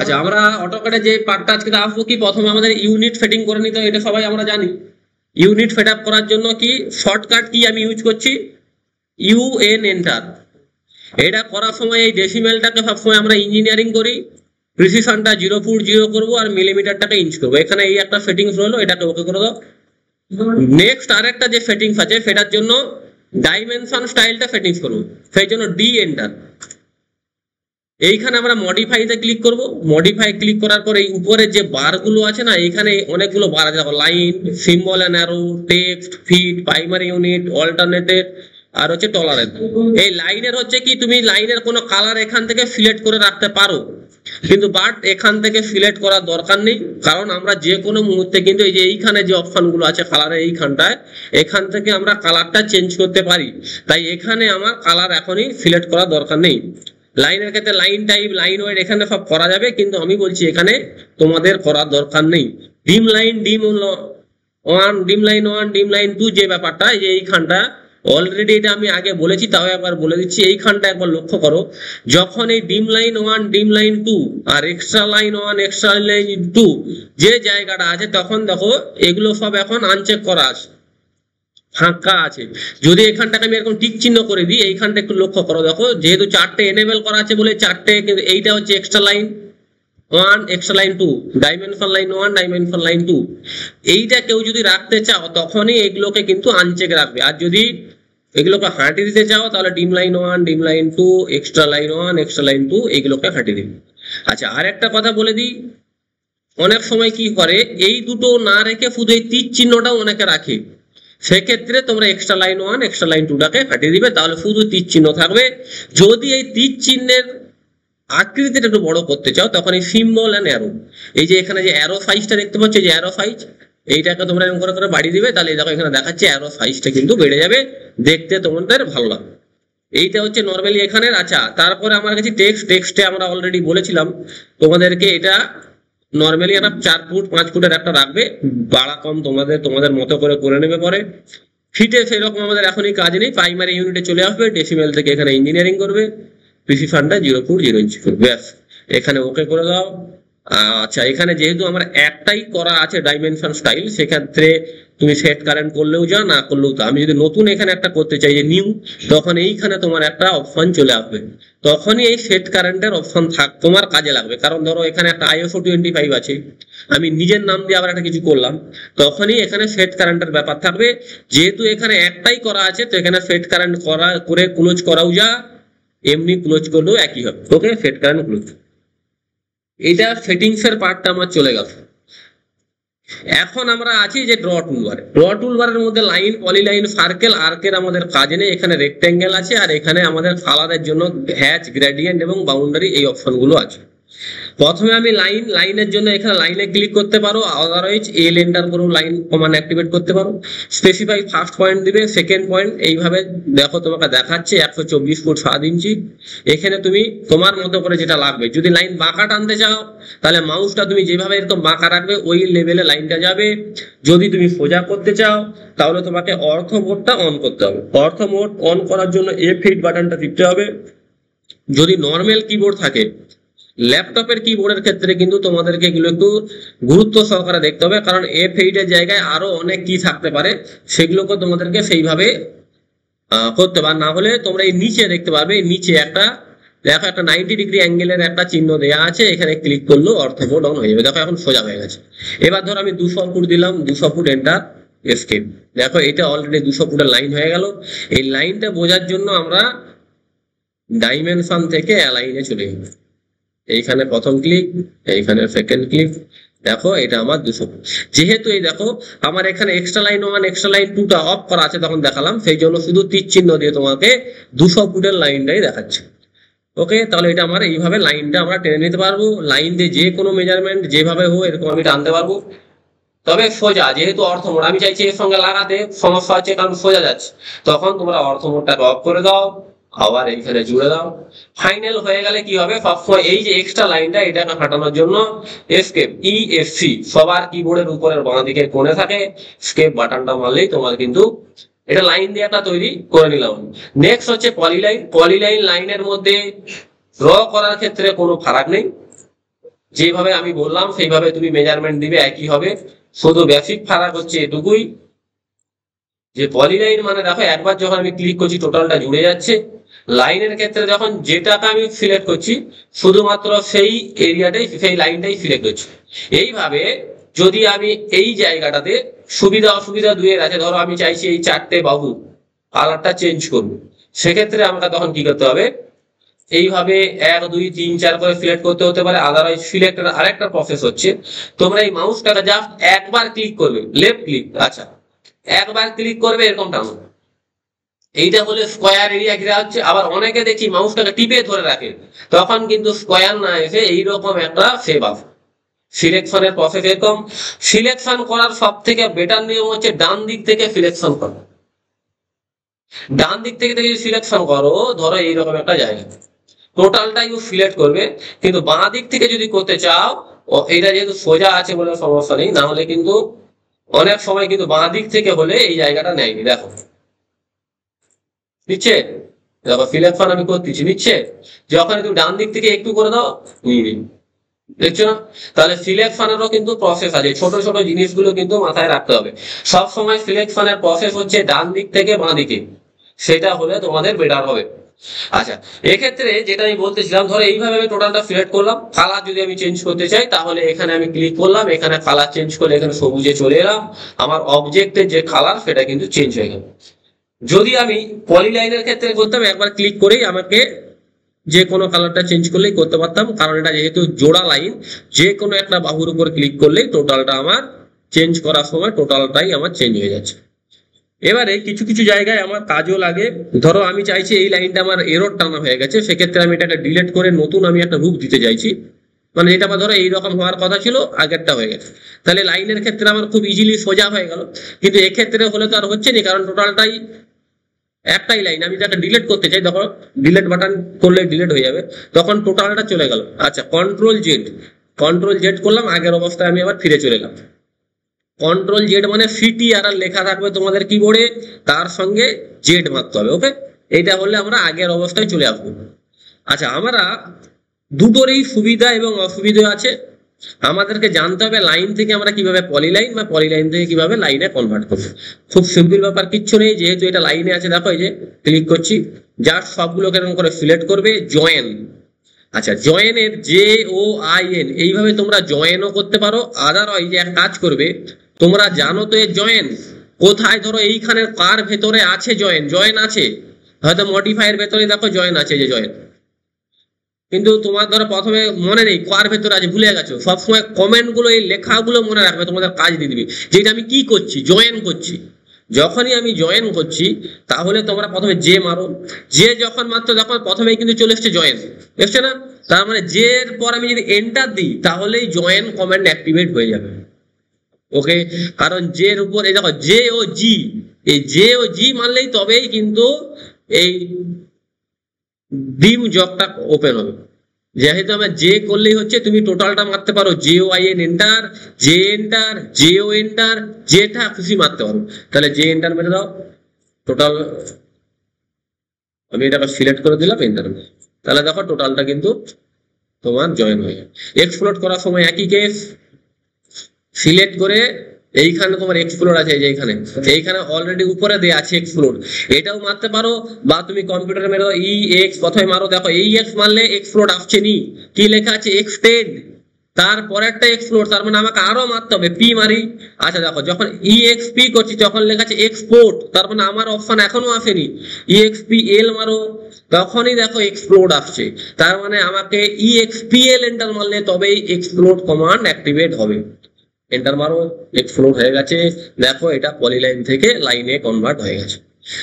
আচ্ছা, আমরা অটোক্যাডে যে পার্টটা আজকে আসবো কি, প্রথমে আমাদের ইউনিট সেটিং করে নিতে হয়, এটা সবাই আমরা জানি। ইউনিট সেট আপ করার জন্য কি শর্টকাট কি আমি ইউজ করছি, ইউএন এন্টার। এটা করার সময় এই ডেসিমেলটাকে সবসময় আমরা ইঞ্জিনিয়ারিং করি, প্রিসিশনটা 0.0 করবো আর মিলিমিটারটাকে ইঞ্চ করবো। এখানে এই একটা সেটিংস রইলো, এটাকে ওকে করে দাও। নেক্সট আরেকটা যে সেটিংস আছে সেটার জন্য ডাইমেনশন স্টাইলটা সেটিংস করবো, সেই জন্য ডি এন্টার। এইখানে আমরা মডিফাইতে ক্লিক করব। মডিফাই ক্লিক করার পর এই উপরে যে বারগুলো আছে না, এইখানে অনেকগুলো বার আছে, দেখো line, symbol and arrow, text, fit, primary unit, alternated আর হচ্ছে টলারেন্স। এই লাইনের হচ্ছে কি, তুমি লাইনের কোনো কালার এখান থেকে সিলেক্ট করে রাখতে পারো, কিন্তু বাট এখান থেকে সিলেক্ট করার দরকার নেই, কারণ আমরা যে কোনো মুহূর্তে কিন্তু এই যে এইখানে যে অপশনগুলো আছে কালারের এইখানটায়, এখান থেকে আমরা কালারটা চেঞ্জ করতে পারি। তাই এখানে আমার কালার এখনই সিলেক্ট করার দরকার নেই। লাইনের ক্ষেত্রে লাইন টাইপ, লাইন ওয়েট এখানে সব করা যাবে, কিন্তু আমি বলছি এখানে তোমাদের করার দরকার নেই। ডিম লাইন, ডিম 1, ডিম লাইন 1, ডিম লাইন 2 যে ব্যাপারটা, এই যে এইখানটা অলরেডি এটা আমি আগে বলেছি, তাও একবার বলে দিচ্ছি। এইখানটা একবার লক্ষ্য করো, যখন এই ডিম লাইন 1, ডিম লাইন 2 আর এক্সট্রা লাইন 1, এক্সট্রা লাইন 2 যে জায়গাটা আছে, তখন দেখো এগুলো সব এখন আনচেক করা আছে, ফাঁকা আছে। যদি এখানটাকে আমি এরকম টিক চিহ্ন করে দিই, এইখানটা একটু লক্ষ্য করো, দেখো যেহেতু 4টে এনেবল করা আছে বলে 4টে, কিন্তু এইটা হচ্ছে extra line 1, extra line 2, dimension line 1, dimension line 2। এইটা কেউ যদি রাখতে চাও তখনই এগুলোকে কিন্তু আনচেক রাখবে, আর যদি এগুলোকে হাঁটিয়ে দিতে চাও তাহলে ডিম লাইন 1, ডিম line 2, extra line 1, extra line 2 এইগুলোকে হাঁটিয়ে দিবে। আচ্ছা, আর একটা কথা বলে দিই, অনেক সময় কি করে এই দুটো না রেখে শুধু এই তীর চিহ্নটাও অনেকে রাখে, সেক্ষেত্রে তোমরা এক্সট্রা লাইন 1, এক্সট্রা লাইন 2টাকে কাটিয়ে দিবে, তাহলে শুধু তীর চিহ্ন থাকবে। যদি এই তীর চিহ্নের আকৃতিটা একটু বড় করতে চাও, তখন এই সিম্বল এন্ড অ্যারো, এই যে এখানে যে অ্যারো সাইজটা দেখতে পাচ্ছ, যে অ্যারো সাইজ, এইটাকে তোমরা এরকম করে করে বাড়িয়ে দিবে, তাহলে দেখো এখানে দেখাচ্ছে অ্যারো সাইজটা কিন্তু বেড়ে যাবে, দেখতে তোমাদের ভালো লাগবে। এইটা হচ্ছে নর্মালি এখানের। আচ্ছা, তারপরে আমার কাছে টেক্সটে আমরা অলরেডি বলেছিলাম তোমাদেরকে, এটা নর্মালি একটা 4 ফুট 5 ফুটের একটা রাখবে, বাড়া কম তোমাদের মতো করে নেবে পরে। ফিটে সেরকম আমাদের এখনই কাজ নেই, প্রাইমারি ইউনিটে চলে আসবে, ডেসিমেল থেকে এখানে ইঞ্জিনিয়ারিং করবে, প্রিসিশনটা 0.0 ইঞ্চি করবে, ব্যাস এখানে ওকে করে দাও। আচ্ছা, এখানে যেহেতু আমার একটাই করা আছে ডাইমেনশন স্টাইল, সেক্ষেত্রে তুমি সেট কারেন্ট করলেও যা, না করলেও তা। আমি যদি নতুন এখানে একটা করতে চাই যে নিউ, তখন এইখানে তোমার একটা অপশন চলে আসবে, তখনই এই সেট কারেন্টের অপশন তোমার কাজে লাগবে। কারণ ধরো এখানে একটা ISO 25 আছে, আমি নিজের নাম দিয়ে আবার একটা কিছু করলাম, তখনই এখানে সেট কারেন্টের ব্যাপার থাকবে। যেহেতু এখানে একটাই করা আছে, তো এখানে সেট কারেন্ট করে ক্লোজ করাও যা, এমনি ক্লোজ করলেও একই হবে। ওকে, সেট কারেন্ট ক্লোজ। এইটা সেটিংস এর পার্টটা আমার চলে গেল। এখন আমরা আছি যে ড্র টুলবারের মধ্যে লাইন, পলিলাইন, সার্কেল, আর্কের আমাদের কাজ নেই, এখানে রেক্টেঙ্গেল আছে, আর এখানে আমাদের কালারের জন্য হ্যাচ, গ্রেডিয়েন্ট এবং বাউন্ডারি এই অপশনগুলো আছে। প্রথমে আমি লাইনের জন্য এখানে লাইনে ক্লিক করতে পারো, আদারওয়াইজ এল এন্টার করে লাইন কমান্ড অ্যাক্টিভেট করতে পারো। স্পেসিফাই ফার্স্ট পয়েন্ট দিবে, সেকেন্ড পয়েন্ট, এইভাবে দেখো তোমাকে দেখাচ্ছে 124 ফুট 7 ইঞ্চি। এখানে তুমি তোমার মতো করে যেটা লাগবে, যদি লাইন বাঁকা টানতে চাও তাহলে মাউসটা তুমি যেভাবে এরকম বাঁকা রাখবে ওই লেভেলে লাইনটা যাবে। যদি তুমি সোজা করতে চাও তাহলে তোমাকে অর্থ মোডটা অন করতে হবে। অর্থ মোড অন করার জন্য F8 বাটনটা টিপতে হবে। যদি নর্মাল কিবোর্ড থাকে, ল্যাপটপের কিবোর্ডের ক্ষেত্রে কিন্তু তোমাদেরকে এগুলো একটু গুরুত্ব সহকারে দেখতে হবে, কারণ F8 এর জায়গায় আরো অনেক কি থাকতে পারে, সেগুলোকে তোমাদেরকে সেইভাবে করতে পার। না হলে তোমরা এই নিচে দেখতে পারবে, নিচে একটা দেখো একটা 90 ডিগ্রি অ্যাঙ্গেলের একটা চিহ্ন দেওয়া আছে, এখানে ক্লিক করলেও অর্থ মোড অন হয়ে যাবে। দেখো এখন সোজা হয়ে গেছে। এবার ধরো আমি 200 ফুট দিলাম, 200 ফুট এন্টার, এস্কেপ। দেখো এটা অলরেডি 200 ফুটের লাইন হয়ে গেল। এই লাইনটা বোঝার জন্য আমরা ডাইমেনশন থেকে অ্যালাইনে চলে যাব। এইখানে প্রথম ক্লিক, এইখানে সেকেন্ড ক্লিক, দেখো এটা আমার 200 ফুট। যেহেতু এই দেখো আমার এখানে এক্সট্রা লাইন 1, এক্সট্রা লাইন 2টা অফ করা আছে, তখন দেখালাম, সেই জন্য শুধু তীর চিহ্ন দিয়ে তোমাকে 200 ফুটের লাইনটাই দেখাচ্ছে। ওকে, তাহলে এটা আমার এইভাবে লাইনটা আমরা টেনে নিতে পারবো। লাইন দিয়ে যে কোনো মেজারমেন্ট যেভাবে হোক এরকম আমি টানতে পারবো। তবে সোজা, যেহেতু অর্থ মোড আমি চাইছি এর সঙ্গে লাগাতে, সমস্যা হচ্ছে কারণ সোজা যাচ্ছে, তখন তোমরা অর্থ মোডটাকে অফ করে দাও, আবার এইখানে জুড়ে দাও। ফাইনাল হয়ে গেলে কি হবে, সবসময় এই যে এক্সট্রা লাইনটা এটাকে হাঁটানোর জন্য এসকেপ ESC সবার কিবোর্ডের উপরের বাঁ দিকে কোণে থাকে, স্কেপ বাটনটা মারলেই তোমার কিন্তু এটা লাইন দিয়ে একটা তৈরি করে নিলাম। নেক্সট হচ্ছে পলিলাইন। পলিলাইন লাইনের মধ্যে ড্র করার ক্ষেত্রে কোনো ফারাক নেই, যেভাবে আমি বললাম সেইভাবে তুমি মেজারমেন্ট দিবে, একই হবে। শুধু বেসিক ফারাক হচ্ছে এটুকুই, যে পলিলাইন মানে দেখো একবার যখন আমি ক্লিক করছি টোটালটা জুড়ে যাচ্ছে। লাইনের ক্ষেত্রে যখন যেটাকে আমি সিলেক্ট করছি শুধুমাত্র সেই এরিয়াটাই, সেই লাইনটাই সিলেক্ট করছি। এইভাবে যদি আমি এই জায়গাটাতে সুবিধা অসুবিধা দুয়ের আছে, ধরো আমি চাইছি এই চারটে বাহু কালারটা চেঞ্জ করবো, সেক্ষেত্রে আমরা তখন কি করতে হবে, এইভাবে 1 2 3 4 করে সিলেক্ট করতে হতে পারে। আদারওয়াইজ সিলেক্টের আরেকটা প্রসেস হচ্ছে, তোমরা এই মাউসটাকে জাস্ট একবার ক্লিক করবে, লেফট ক্লিক, আচ্ছা একবার ক্লিক করবে এরকম টানো, এইটা হলে স্কোয়ার এরিয়া ঘেরা হচ্ছে। আবার অনেকে দেখি মাউসটাকে টিপে ধরে রাখে, তখন কিন্তু স্কোয়ার না এসে এইরকম একটা শেপ আসে। সিলেকশনের প্রসেস এরকম। সিলেকশন করার সব থেকে বেটার নিয়ম হচ্ছে ডান দিক থেকে সিলেকশন করা। ডান দিক থেকে যদি সিলেকশন করো, ধরো এইরকম একটা জায়গা, টোটালটাই সিলেক্ট করবে। কিন্তু বাঁ দিক থেকে যদি করতে চাও, এটা যেহেতু সোজা আছে বলে সমস্যা নেই, না হলে কিন্তু অনেক সময় কিন্তু বাঁ দিক থেকে হলে এই জায়গাটা নেয়নি, দেখো নিচ্ছে, দেখো সিলেকশন আমি করতেছি নিচ্ছে, যখন তুমি ডান দিক থেকে একটু করে দাও নিয়ে, দেখছো না? তাহলে সিলেকশনেরও কিন্তু প্রসেস আছে, ছোট ছোট জিনিসগুলো কিন্তু মাথায় রাখতে হবে। সব সময় সিলেকশনের প্রসেস হচ্ছে ডান দিক থেকে বাঁ দিকে, সেটা হলে তোমাদের বেটার হবে। আচ্ছা, এক্ষেত্রে যেটা আমি বলতেছিলাম, ধরো এইভাবে আমি টোটালটা সিলেক্ট করলাম। কালার যদি আমি চেঞ্জ করতে চাই তাহলে এখানে আমি ক্লিক করলাম, এখানে কালার চেঞ্জ করলে এখানে সবুজে চলে এলাম, আমার অবজেক্টের যে কালার সেটা কিন্তু চেঞ্জ হয়ে গেল। যদি আমি পলিলাইনের ক্ষেত্রে করতাম, একবার ক্লিক করেই আমাকে যে কোনো কালারটা চেঞ্জ করলেই করতে পারতাম, কারণ এটা যেহেতু জোড়া লাইন, যে কোনো একটা বাহুর উপর ক্লিক করলেই টোটালটা আমার চেঞ্জ করার সময় টোটালটাই আমার চেঞ্জ হয়ে যাচ্ছে। এবারে কিছু কিছু জায়গায় আমার কাজও লাগে, ধরো আমি চাইছি এই লাইনটা আমার এরর টানা হয়ে গেছে, সেক্ষেত্রে আমি এটাকে ডিলিট করে নতুন আমি একটা রূপ দিতে চাইছি, মানে এটা আমার ধরো এইরকম হওয়ার কথা ছিল, আগেরটা হয়ে গেছে। তাহলে লাইনের ক্ষেত্রে আমার খুব ইজিলি সোজা হয়ে গেল, কিন্তু এক্ষেত্রে হলে তো আর হচ্ছে না, কারণ টোটালটাই একটাই লাইন। আমি যাকে ডিলিট করতে চাই, দেখো ডিলিট বাটন করলে ডিলিট হয়ে যাবে, তখন টোটালটা চলে গেল। আচ্ছা, কন্ট্রোল জেড করলাম, আগের অবস্থায় আমি আবার ফিরে চলে এলাম। কন্ট্রোল জেড মানে সিটিআর লেখা থাকবে তোমাদের কিবোর্ডে, তার সঙ্গে জেড মারতে হবে, ওকে। এইটা হলে আমরা আগের অবস্থায় চলে আসবো। আচ্ছা, আমরা দুটোরই সুবিধা এবং অসুবিধা আছে, আমাদেরকে জানতে হবে লাইন থেকে আমরা কিভাবে পলিলাইন বা পলিলাইন থেকে কিভাবে লাইনে কনভার্ট করবো। খুব সিম্পল ব্যাপার, কিচ্ছু নেই, যেহেতু এটা লাইনে আছে, দেখো এই যে ক্লিক করছি, জাস্ট সবগুলোকে এরকম করে সিলেক্ট করবে, জয়েন। আচ্ছা, জয়েনের JOIN এইভাবে তোমরা জয়েনও করতে পারো। আদারওয়াইজ এক কাজ করবে, তোমরা জানো তো এর জয়েন কোথায়, ধরো এইখানে কার ভেতরে আছে জয়েন আছে, হয়তো মডিফাইয়ের ভেতরে দেখো জয়েন আছে, যে জয়েন, কিন্তু তোমার ধরো প্রথমে মনে নেই কার ভেতরে আছে, ভুলে গেছো। সবসময় কমেন্ট গুলো, এই লেখাগুলো মনে রাখবে, তোমাদের কাজ দিয়ে দিবে, যেটা আমি কি করছি, জয়েন করছি। যখনই আমি জয়েন করছি তাহলে তোমরা প্রথমে জে মারো, জে যখন মাত্র যখন প্রথমেই কিন্তু চলে এসছে জয়েন, এসছে না? তার মানে জে এর পর আমি যদি এন্টার দিই তাহলেই জয়েন কমান্ড অ্যাক্টিভেট হয়ে যাবে, ওকে। কারণ জে এর উপর এই দেখো জে ও জি, এই জে ও জি মারলেই তবেই কিন্তু এই ডিম জবটা ওপেন হবে। যেহেতু আমার জে করলেই হচ্ছে, তুমি টোটালটা মারতে পারো, JOIN এন্টার, JO এন্টার, যেটা খুশি মারতে পারো। তাহলে জে এন্টার মেরে দাও, টোটাল আমি এটাকে সিলেক্ট করে দিলাম, এন্টার। তাহলে দেখো টোটালটা কিন্তু তোমার জয়েন হয়ে যাবে। এক্সপ্লোর করার সময় একই কেস, সিলেক্ট করে এইখানে তোমার এক্সপ্লোর আছে, এই যে এইখানে অলরেডি উপরে দেয়া আছে এক্সপ্লোর, এটাও মারতে পারো। বা তুমি কম্পিউটারে মেরো EX, প্রথমে মারো, দেখো EX মারলে এক্সপ্লোর আসছে নি, কি লেখা আছে এক্সটেন্ড, তারপরে একটা এক্সপ্লোর, তার মানে আমাকে আরো মারতে হবে, পি মারি। আচ্ছা দেখো, যখন EXP করছি তখন লেখা আছে এক্সপোর্ট, তার মানে আমার অপশন এখনো আসেনি, EXPL মারো, তখনই দেখো এক্সপ্লোড আসছে, তার মানে আমাকে EXPL এন্টার মারলে তবেই এক্সপ্লোড কমান্ড অ্যাক্টিভেট হবে। এন্টার মারো, এক্সপ্লোড হয়ে গেছে, দেখো এটা পলিলাইন থেকে লাইনে কনভার্ট হয়ে গেছে।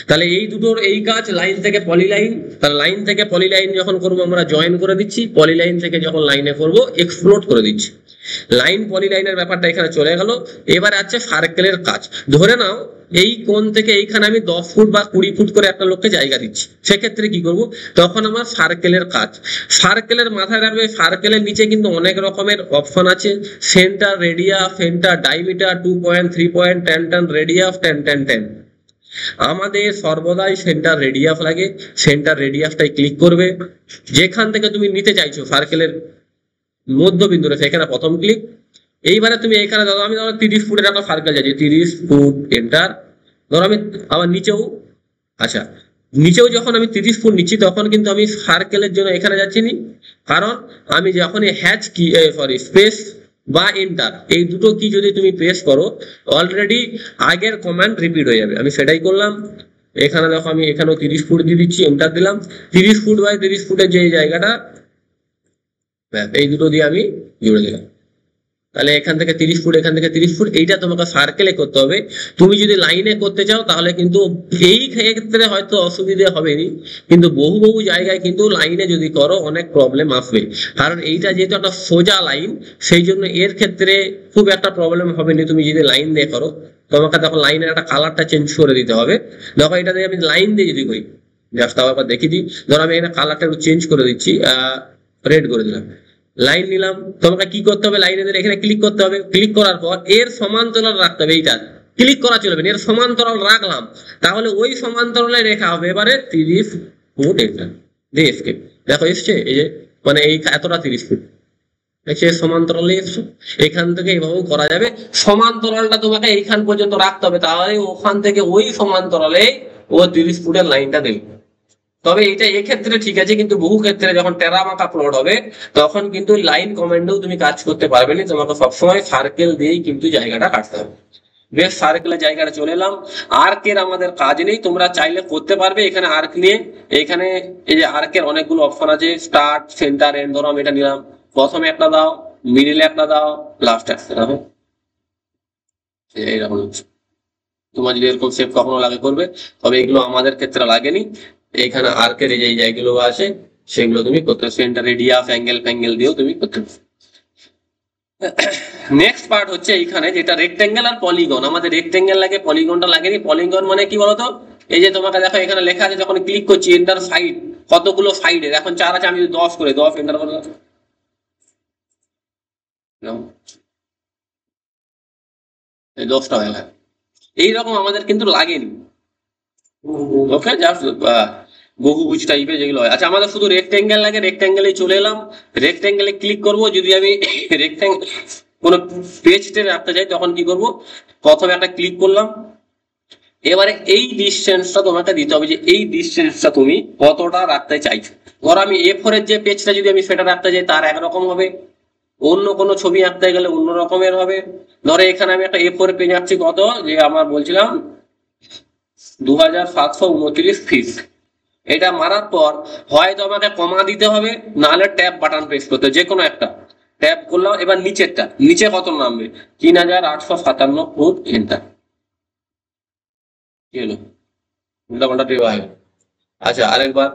তাহলে এই দুটোর এই কাজ, লাইন থেকে পলিলাইন। তাহলে লাইন থেকে পলিলাইন যখন করবো আমরা জয়েন করে দিচ্ছি, পলিলাইন থেকে যখন লাইনে করবো এক্সপ্লোড করে দিচ্ছি। লাইন পলিলাইনের ব্যাপারটা এখানে চলে গেল। এবারে আছে সার্কেলের কাজ। ধরে নাও এই কোণ থেকে এইখানে আমি 10 ফুট বা 20 ফুট করে একটা লোককে জায়গা দিচ্ছি, সেক্ষেত্রে কি করব, তখন আমার সার্কেলের কাজ। সার্কেলের মাথায় রাখবে, সার্কেলের নিচে কিন্তু অনেক রকমের অপশন আছে, centre radius, centre diameter, 2 point, 3 point, 10 radius, 10 আমাদের সর্বদাই সেন্টার রেডিয়াস লাগে। সেন্টার রেডিয়াসটাই ক্লিক করবে, যেখান থেকে তুমি নিতে চাইছো সার্কেলের মধ্যবিন্দু রেখে এখানে প্রথম ক্লিক। এইবারে তুমি এখানে ধরো আমি 30 ফুটের একটা সার্কেল যাচ্ছি, 30 ফুট এন্টার। ধরো আমি আবার নিচেও, আচ্ছা নিচেও যখন আমি 30 ফুট নিচ্ছি তখন কিন্তু আমি সার্কেলের জন্য এখানে যাচ্ছি নি, কারণ আমি যখনই হ্যাচ কি সরি স্পেস বা এন্টার এই দুটো কি যদি তুমি প্রেস করো অলরেডি আগের কমান্ড রিপিট হয়ে যাবে। আমি সেটাই করলাম। এখানে দেখো আমি এখানেও 30 ফুট দিয়ে দিচ্ছি, এন্টার দিলাম। 30 ফুট বাই 30 ফুটের যে জায়গাটা এই দুটো দিয়ে আমি জুড়ে দিলাম। তাহলে এখান থেকে 30 ফুট, এখান থেকে 30 ফুট, এইটা তোমাকে সার্কেলে করতে হবে। তুমি যদি লাইনে করতে চাও তাহলে কিন্তু এই ক্ষেত্রে হয়তো অসুবিধা হবে নি, কিন্তু বহু বহু জায়গায় কিন্তু লাইনে যদি করো অনেক প্রবলেম আসবে, কারণ এইটা যেহেতু একটা সোজা লাইন সেই জন্য এর ক্ষেত্রে খুব একটা প্রবলেম হবে না। তুমি যদি লাইন দিয়ে করো তোমাকে তখন লাইনের একটা কালারটা চেঞ্জ করে দিতে হবে। দেখো এটা দিয়ে আমি লাইন দিয়ে যদি করি, জাস্ট তাও একবার দেখিয়ে দিই। ধরো আমি এখানে কালারটা একটু চেঞ্জ করে দিচ্ছি, রেড করে দিলাম, লাইন নিলাম। তোমাকে কি করতে হবে, লাইনের এখানে ক্লিক করতে হবে। ক্লিক করার পর এর সমান্তরাল রাখতে হবে, এইটা ক্লিক করা চলবে না, এর সমান্তরাল রাখলাম, তাহলে ওই সমান্তরালে রেখা হবে এবারে 30 ফুট। এটা দিয়ে এসকেপ, দেখো এসছে এই যে মানে এই এতটা 30 ফুট দেখছে সমান্তরালে এসছে। এখান থেকে এইভাবে করা যাবে। সমান্তরালটা তোমাকে এইখান পর্যন্ত রাখতে হবে, তাহলে ওখান থেকে ওই সমান্তরালে ও 30 ফুটের লাইনটা দেবে। তবে এটা এক্ষেত্রে ঠিক আছে, কিন্তু বহু ক্ষেত্রে যখন টেরামাকা প্লট হবে তখন কিন্তু লাইন কমান্ডেও তুমি কাজ করতে পারবে না, তোমাকে সবসময় সার্কেল দিয়েই কিন্তু জায়গাটা কাটতে হবে। বেশ, সার্কেলের জায়গাটা চলে এলাম। আর্কের আমাদের কাজ নেই, তোমরা চাইলে করতে পারবে এখানে আর্ক নিয়ে। এখানে এই যে আর্কের অনেকগুলো অপশন আছে, স্টার্ট, সেন্টার, এন্ড। ধরো আমি এটা নিলাম, প্রথমে একটা দাও, মিডিলে একটা দাও, লাস্ট একটা দাও, এইরকম হচ্ছে। তোমার যদি এরকম শেপ কখনো লাগে করবে, তবে এগুলো আমাদের ক্ষেত্রে লাগেনি। এখানে আর্কের এই যে জায়গাগুলো আছে সেগুলো তুমি করতে, সেন্টার, রেডিয়াস, অ্যাঙ্গেল ফ্যাঙ্গেল দিয়েও তুমি করতে। নেক্সট পার্ট হচ্ছে এইখানে যেটা রেক্টেঙ্গেল আর পলিগন। আমাদের রেক্টেঙ্গেল লাগে, পলিগনটা লাগেনি। পলিগন মানে কি বলতো, এই যে তোমাকে দেখো এখানে লেখা আছে, যখন ক্লিক করছি এন্টার সাইড, কতগুলো সাইডের এখন 4 আছে, আমি যদি 10 করে 10 এন্টার করে এই 10টা হয়ে গেল। এইরকম আমাদের কিন্তু লাগেনি। ওকে, জাস্ট বহুভুজ টাইপের যেগুলো হয়। আচ্ছা আমাদের শুধু রেক্টেঙ্গেল লাগে, রেক্টেঙ্গেলে চলে এলাম। রেক্টেঙ্গেলে ক্লিক করব, যদি আমি রেক্টেঙ্গেল কোনো পেজতে রাখতে চাই তখন কি করব, প্রথমে একটা ক্লিক করলাম। এবারে এই ডিসটেন্সটা তোমাকে দিতে হবে, যে এই ডিসটেন্সটা তুমি কতটা রাখতে চাইছো। ধর আমি A4 এর যে পেজটা যদি আমি সেটা রাখতে চাই তার একরকম হবে, অন্য কোনো ছবি আঁকতে গেলে অন্য রকমের হবে। ধরো এখানে আমি একটা A4 পেজ আঁকছি, কত যে আমার বলছিলাম 2729 ফিট। এটা মারার পর হয়তো আমাকে কমা দিতে হবে, নাহলে ট্যাব বাটন প্রেস করতে, যে কোনো একটা ট্যাব করলাম। এবার নিচেরটা, নিচে কত নামবে, 3857 ফুট, এন্টার। কি হলো, উল্টাপাল্টা টেবা হয়ে গেল। আচ্ছা আরেকবার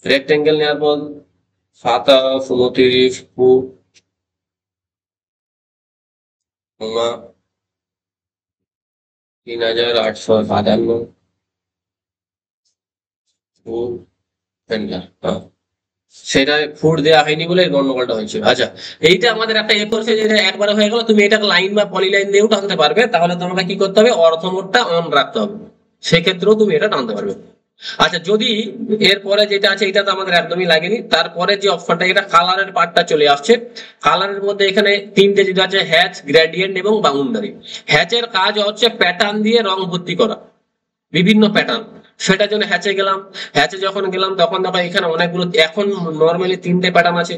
রেক্টেঙ্গেল নেওয়ার পর 2729 ফুট, 3857 ফুট, এন্টার। সেটা ফুট দেওয়া হয়নি বলে গন্ডগোলটা হয়েছে। আচ্ছা এইটা আমাদের একটা A4 পেজ, এটা একবারে হয়ে গেল। তুমি এটাকে লাইন বা পলিলাইন দিয়েও টানতে পারবে, তাহলে তোমাকে কি করতে হবে, অর্থ মোডটা অন রাখতে হবে, সেক্ষেত্রেও তুমি এটা টানতে পারবে। আচ্ছা যদি এরপরে যেটা আছে এটা তো আমাদের একদমই লাগেনি, তারপরে যে অপশনটা, এটা কালারের পার্টটা চলে আসছে। কালারের মধ্যে এখানে 3টে যেটা আছে, হ্যাচ, গ্রেডিয়েন্ট এবং বাউন্ডারি। হ্যাচের কাজ হচ্ছে প্যাটার্ন দিয়ে রং ভর্তি করা, বিভিন্ন প্যাটার্ন। সেটার জন্য হ্যাচে গেলাম। হ্যাচে যখন গেলাম তখন দেখো এখানে অনেকগুলো, এখন নর্মালি 3টে প্যাটার্ন আছে।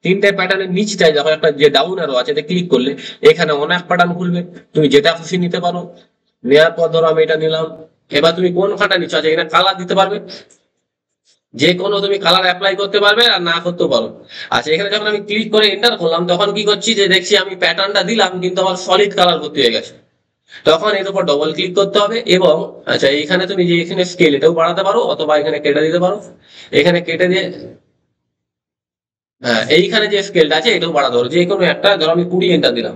3টে প্যাটার্নের নিচটায় দেখো একটা যে ডাউন অ্যারো আছে, এটা ক্লিক করলে এখানে অনেক প্যাটার্ন খুলবে, তুমি যেটা খুশি নিতে পারো। নেওয়ার পর ধরো আমি এটা নিলাম। এবার তুমি কোন খাটা নিচ্ছ, আছে এখানে কালার দিতে পারবে, যে কোনো তুমি কালার অ্যাপ্লাই করতে পারবে আর না করতেও পারো। আচ্ছা এখানে যখন আমি ক্লিক করে এন্টার করলাম তখন কি করছি, যে দেখছি আমি প্যাটার্নটা দিলাম কিন্তু আমার সলিড কালার ভর্তি হয়ে গেছে, তখন এর উপর ডবল ক্লিক করতে হবে। এবং আচ্ছা এইখানে তুমি যে এখানে স্কেল এটাও বাড়াতে পারো, অথবা এখানে কেটে দিতে পারো। এখানে কেটে দিয়ে হ্যাঁ এইখানে যে স্কেলটা আছে এটাও বাড়াতে পারো, যে কোনো একটা। ধরো আমি 20 এন্টার দিলাম,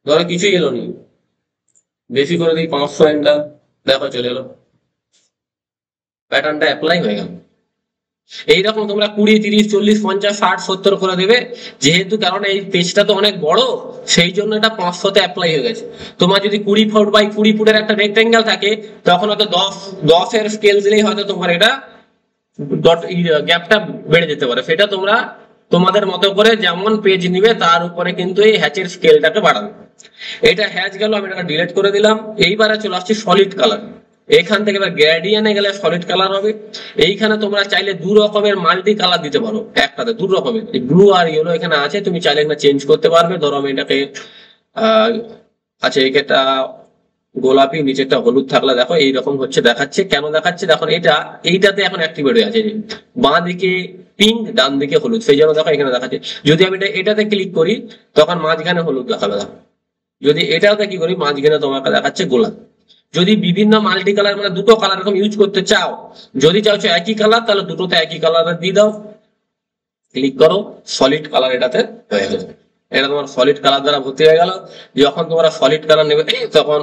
ধরো কিছুই এলো নি, বেশি করে দিই 500 এন্টার, দেখো চলে এলো, প্যাটার্নটা অ্যাপ্লাই হয়ে গেল। এইরকম তোমরা 20, 30, 40, 50, 60, 70 করে দেবে, যেহেতু কারণ এই পেজটা তো অনেক বড় সেই জন্য এটা 500তে অ্যাপ্লাই হয়ে গেছে। তোমার যদি 20 ফুট বাই 20 ফুটের একটা রেক্টেঙ্গেল থাকে তখন হয়তো 10 এর স্কেল দিলেই হয়তো তোমার এটা গ্যাপটা বেড়ে যেতে পারে, সেটা তোমরা তোমাদের মতো করে যেমন পেজ নিবে তার উপরে কিন্তু এই হ্যাচের স্কেলটাকে বাড়াবে। এটা হ্যাচ গেল, আমি এটা ডিলিট করে দিলাম। এইবারে চলে আসছি সলিড কালার। এখান থেকে এবার গ্রেডিয়েন্টে গেলে সলিড কালার হবে। এইখানে তোমরা চাইলে দু রকমের মাল্টি কালার দিতে পারো একটাতে, দু রকমের ব্লু আর ইয়েলো এখানে আছে, তুমি চাইলে এখানে চেঞ্জ করতে পারবে। ধরো আমি এটাকে আচ্ছা এটা গোলাপি নিচেটা হলুদ থাকলে দেখো এইরকম হচ্ছে, দেখাচ্ছে। কেন দেখাচ্ছে দেখো, এইটাতে এখন অ্যাক্টিভেট হয়ে আছে, বাঁ দিকে পিঙ্ক ডান দিকে হলুদ, সেই জন্য দেখো এখানে দেখাচ্ছে। যদি আমি এটাতে ক্লিক করি তখন মাঝখানে হলুদ দেখাবে দেখো। যদি এটাতে কি করি মাঝখানে তোমাকে দেখাচ্ছে গোলাপ। যদি বিভিন্ন মাল্টি কালার মানে দুটো কালার এরকম ইউজ করতে চাও, যদি চাইছো একই কালার তাহলে দুটোতে একই কালার দিয়ে দাও, ক্লিক করো, সলিড কালার এটাতে হয়ে গেল। এটা তোমার সলিড কালার দ্বারা ভর্তি হয়ে গেল। যখন তোমরা সলিড কালার নেবে তখন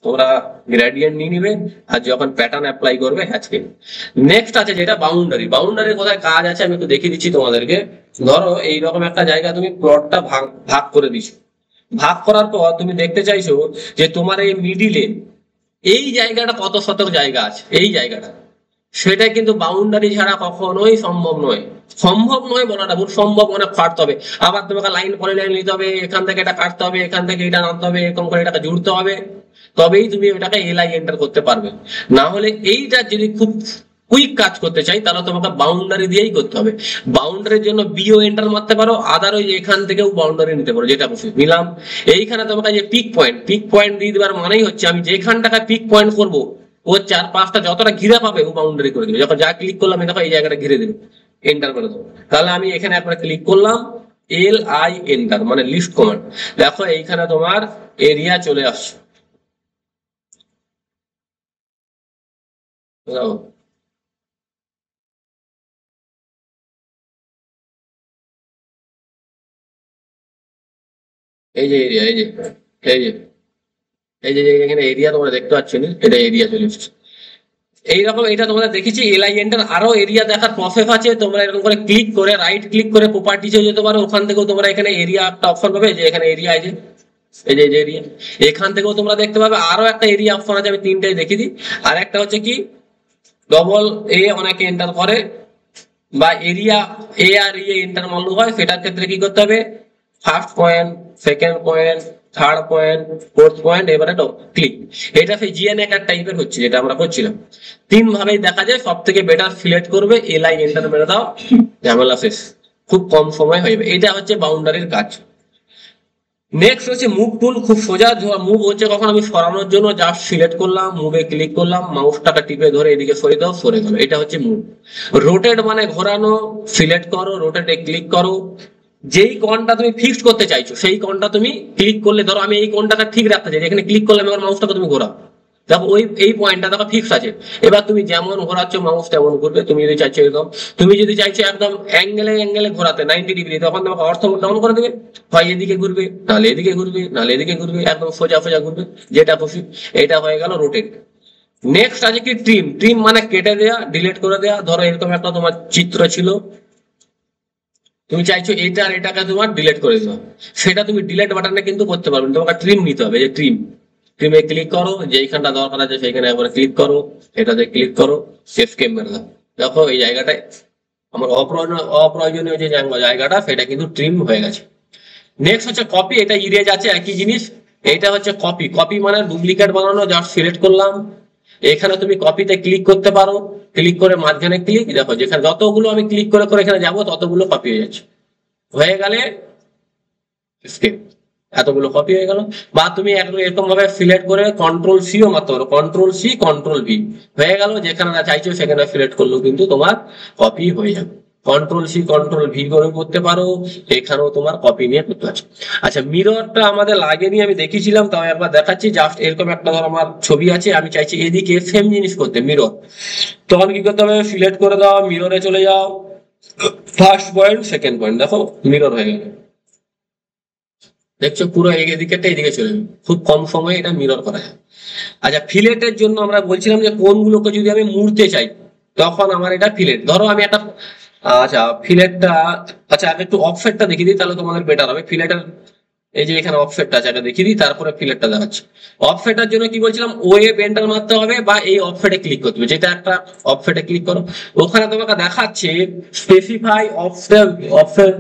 তোমরা গ্রেডিয়েন্ট নিয়ে নিবে, আর যখন প্যাটার্ন অ্যাপ্লাই করবে হ্যাচকে। নেক্সট আছে যেটা বাউন্ডারি। বাউন্ডারির কোথায় কাজ আছে আমি একটু দেখিয়ে দিচ্ছি তোমাদেরকে। ধরো এইরকম একটা জায়গা তুমি প্লটটা ভাগ করে দিচ্ছ। ভাগ করার পর তুমি দেখতে চাইছো যে তোমার এই মিডিলে এই জায়গাটা কত শতক জায়গা আছে, এই জায়গাটা, সেটা কিন্তু বাউন্ডারি ছাড়া কখনোই সম্ভব নয়। সম্ভব নয় বলাটা ভুল, সম্ভব অনেক কাটতে হবে। আবার তোমাকে লাইন পরে লাইন নিতে হবে, এখান থেকে এটা কাটতে হবে, এখান থেকে এটা নামতে হবে, এরকম করে এটাকে জুড়তে হবে, তবেই তুমি এটাকে এলআই এন্টার করতে পারবে। না হলে এইটা যদি খুব কুইক কাজ করতে চাই তাহলে তোমাকে বাউন্ডারি দিয়েই করতে হবে। বাউন্ডারির জন্য বিও এন্টার মারতে পারো, আদারওয়াইজ এখান থেকেও বাউন্ডারি নিতে পারো, যেটা খুশি নিলাম। এইখানে তোমাকে যে পিক পয়েন্ট দিয়ে দেওয়ার মানেই হচ্ছে আমি যেখানটাকে পিক পয়েন্ট করবো ও 4-5টা যতটা ঘিরে পাবে ও বাউন্ডারি করে দিবে। যখন যা ক্লিক করলাম দেখো এই জায়গাটা ঘিরে দেবে, এন্টার করে দেবো। তাহলে আমি এখানে একবার ক্লিক করলাম, LI এন্টার মানে লিস্ট কমান্ড। দেখো এইখানে তোমার এরিয়া চলে আসছে। এই যে এরিয়া, এই যে এই যে এখানে এরিয়া তোমরা দেখতে পাচ্ছ না, এটা এরিয়া চলে এসেছে। এইরকম এটা তোমরা দেখেছি। এলআই এন্টার আরো এরিয়া দেখার প্রসেস আছে। তোমরা এরকম করে ক্লিক করে রাইট ক্লিক করে প্রপার্টিজে যেতে পারো, ওখান থেকেও তোমরা এখানে এরিয়া একটা অপশন পাবে, যে এখানে এরিয়া আছে, এই যে এরিয়া, এখান থেকেও তোমরা দেখতে পাবে। আরো একটা এরিয়া অপশন আছে, আমি তিনটাই দেখিয়ে দিই। আর একটা হচ্ছে কি ডবল এ অনেকে এন্টার করে, বা এরিয়া এ আর এন্টার মারলো হয়, সেটার ক্ষেত্রে কি করতে হবে, first point, second point, third point, fourth point, এবারে ক্লিক। এটা সেই জিএন একটা টাইপের হচ্ছে যেটা আমরা করছিলাম। তিন ভাবেই দেখা যায়, সব থেকে বেটার সিলেক্ট করবে, এলআই এন্টার মেরে দাও, ঝামেলা শেষ, খুব কম সময় হয়ে যাবে। এটা হচ্ছে বাউন্ডারির কাজ। নেক্সট হচ্ছে মুভ টুল, খুব সোজা। মুভ হচ্ছে কখন আমি সরানোর জন্য জাস্ট সিলেক্ট করলাম, মুভে ক্লিক করলাম, মাউসটাকে টিপে ধরে এদিকে সরিয়ে দাও, সরে গেল, এটা হচ্ছে মুভ। রোটেট মানে ঘোরানো, সিলেক্ট করো, রোটেটে ক্লিক করো, যেই কোণটা তুমি ফিক্সড করতে চাইছো সেই কোণটা তুমি ক্লিক করলে, ধরো আমি এই কোণটাকে ঠিক রাখতে চাই, এখানে ক্লিক করলে আমার মাউসটাকে তুমি ঘোরাও, দেখো ওই এই পয়েন্টটা দেখো ফিক্স আছে। এবার তুমি যেমন ঘোরাচ্ছ মাউস তেমন ঘুরবে। তুমি যদি চাইছো এরকম, তুমি যদি চাইছো একদম অ্যাঙ্গেলে ঘোরাতে 90 ডিগ্রি, তখন তোমাকে অর্থ ডাউন করে দেবে, হয় এদিকে ঘুরবে, নাহলে এদিকে ঘুরবে, নাহলে এদিকে ঘুরবে, একদম সোজা ঘুরবে, যেটা খুশি। এটা হয়ে গেল রোটেট। নেক্সট আছে কি ট্রিম মানে কেটে দেয়া, ডিলিট করে দেয়া। ধরো এরকম একটা তোমার চিত্র ছিল, তুমি চাইছো এটা আর এটাকে তোমার ডিলিট করে দেওয়া, সেটা তুমি ডিলিট বাটনে কিন্তু করতে পারবে না, তোমাকে ট্রিম নিতে হবে। যে ট্রিমে ক্লিক করো, যেইখানটা দরকার আছে সেইখানে একবার ক্লিক করো, এটাতে ক্লিক করো, এসকেপ মেরে দাও। দেখো এই জায়গাটায় আমার অপ্রয়োজনীয় যে জায়গাটা সেটা কিন্তু ট্রিম হয়ে গেছে। নেক্সট হচ্ছে কপি, এটা ইরেজ আছে, একই জিনিস। এটা হচ্ছে কপি মানে ডুপ্লিকেট বানানো, জাস্ট সিলেক্ট করলাম, এখানে তুমি কপিতে ক্লিক করতে পারো, ক্লিক করে মাঝখানে ক্লিক, দেখো যেখানে যতগুলো আমি ক্লিক করে করে এখানে যাবো ততগুলো কপি হয়ে যাচ্ছে, হয়ে গেলে escape, এতগুলো কপি হয়ে গেল। বা তুমি এরকম ভাবে সিলেক্ট করে কন্ট্রোল সি ও মারতে পারো, কন্ট্রোল সি কন্ট্রোল ভি, হয়ে গেল। যেখানে চাইছো সেখানে সিলেক্ট করলেও কিন্তু তোমার কপি হয়ে যাবে। কন্ট্রোল সি কন্ট্রোল ভি করে করতে পারো, এখানেও তোমার কপি নিয়ে করতে পারছো। আচ্ছা মিররটা আমাদের লাগেনি, আমি দেখিয়েছিলাম, তাও একবার দেখাচ্ছি। জাস্ট এরকম একটা ধর আমার ছবি আছে, আমি চাইছি এদিকে সেম জিনিস করতে, মিরর, তখন কি করতে হবে, সিলেক্ট করে দাও, মিররে চলে যাও, ফার্স্ট পয়েন্ট সেকেন্ড পয়েন্ট, দেখো মিরর হয়ে গেল। দেখছো পুরো এদিকেটা এদিকে চলে যাবে, খুব কম সময়ে এটা মিরর করা যায়। আচ্ছা ফিলেটের জন্য আমরা বলছিলাম যে কোনগুলোকে যদি আমি মুড়তে চাই তখন আমার এটা ফিলেট। ধরো আমি একটা, আচ্ছা ফিলেটটা, আচ্ছা আগে একটু অফসেটটা দেখিয়ে দিই তাহলে তোমাদের বেটার হবে। ফিলেটের এই যে এখানে অফসেটটা আছে, এটা দেখিয়ে দিই, তারপরে ফিলেটটা দেখাচ্ছি। অফসেটের জন্য কি বলছিলাম, ওয়েব এন্টার মারতে হবে বা এই অফসেটে ক্লিক করতে হবে, যেটা একটা অফসেটে ক্লিক করো, ওখানে তোমাকে দেখাচ্ছে specify offset offset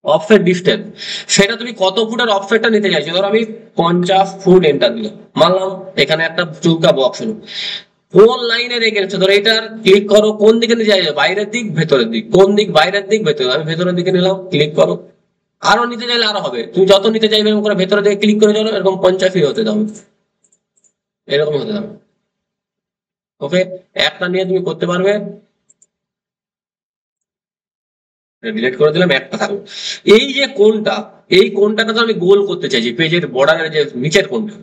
offset distance, সেটা তুমি কত ফুটের অফসেটটা নিতে চাইছো। ধরো আমি 50 ফুট এন্টার দিলাম, মানলাম এখানে একটা চৌকা বক্স হলো, কোন লাইনে রেখে গেছে, ধরো এটার ক্লিক করো, কোন দিকে নিয়ে যাই, বাইরের দিক ভেতরের দিক, কোন দিক, বাইরের দিক ভেতরে, আমি ভেতরের দিকে নিলাম, ক্লিক করো। আরো নিতে চাইলে আরো হবে, তুমি যত নিতে চাইবে এরকম করে ভেতরে দিকে ক্লিক করে চলো, এরকম 50 ফিট হতে দাও, এরকম হতে দাও। ওকে, একটা নিয়ে তুমি করতে পারবে, ডিলিট করে দিলাম, একটা থাকবে। এই যে কোনটা, এই কোনটাকে তো আমি গোল করতে চাইছি, পেজের বর্ডারের যে নিচের কোনটা,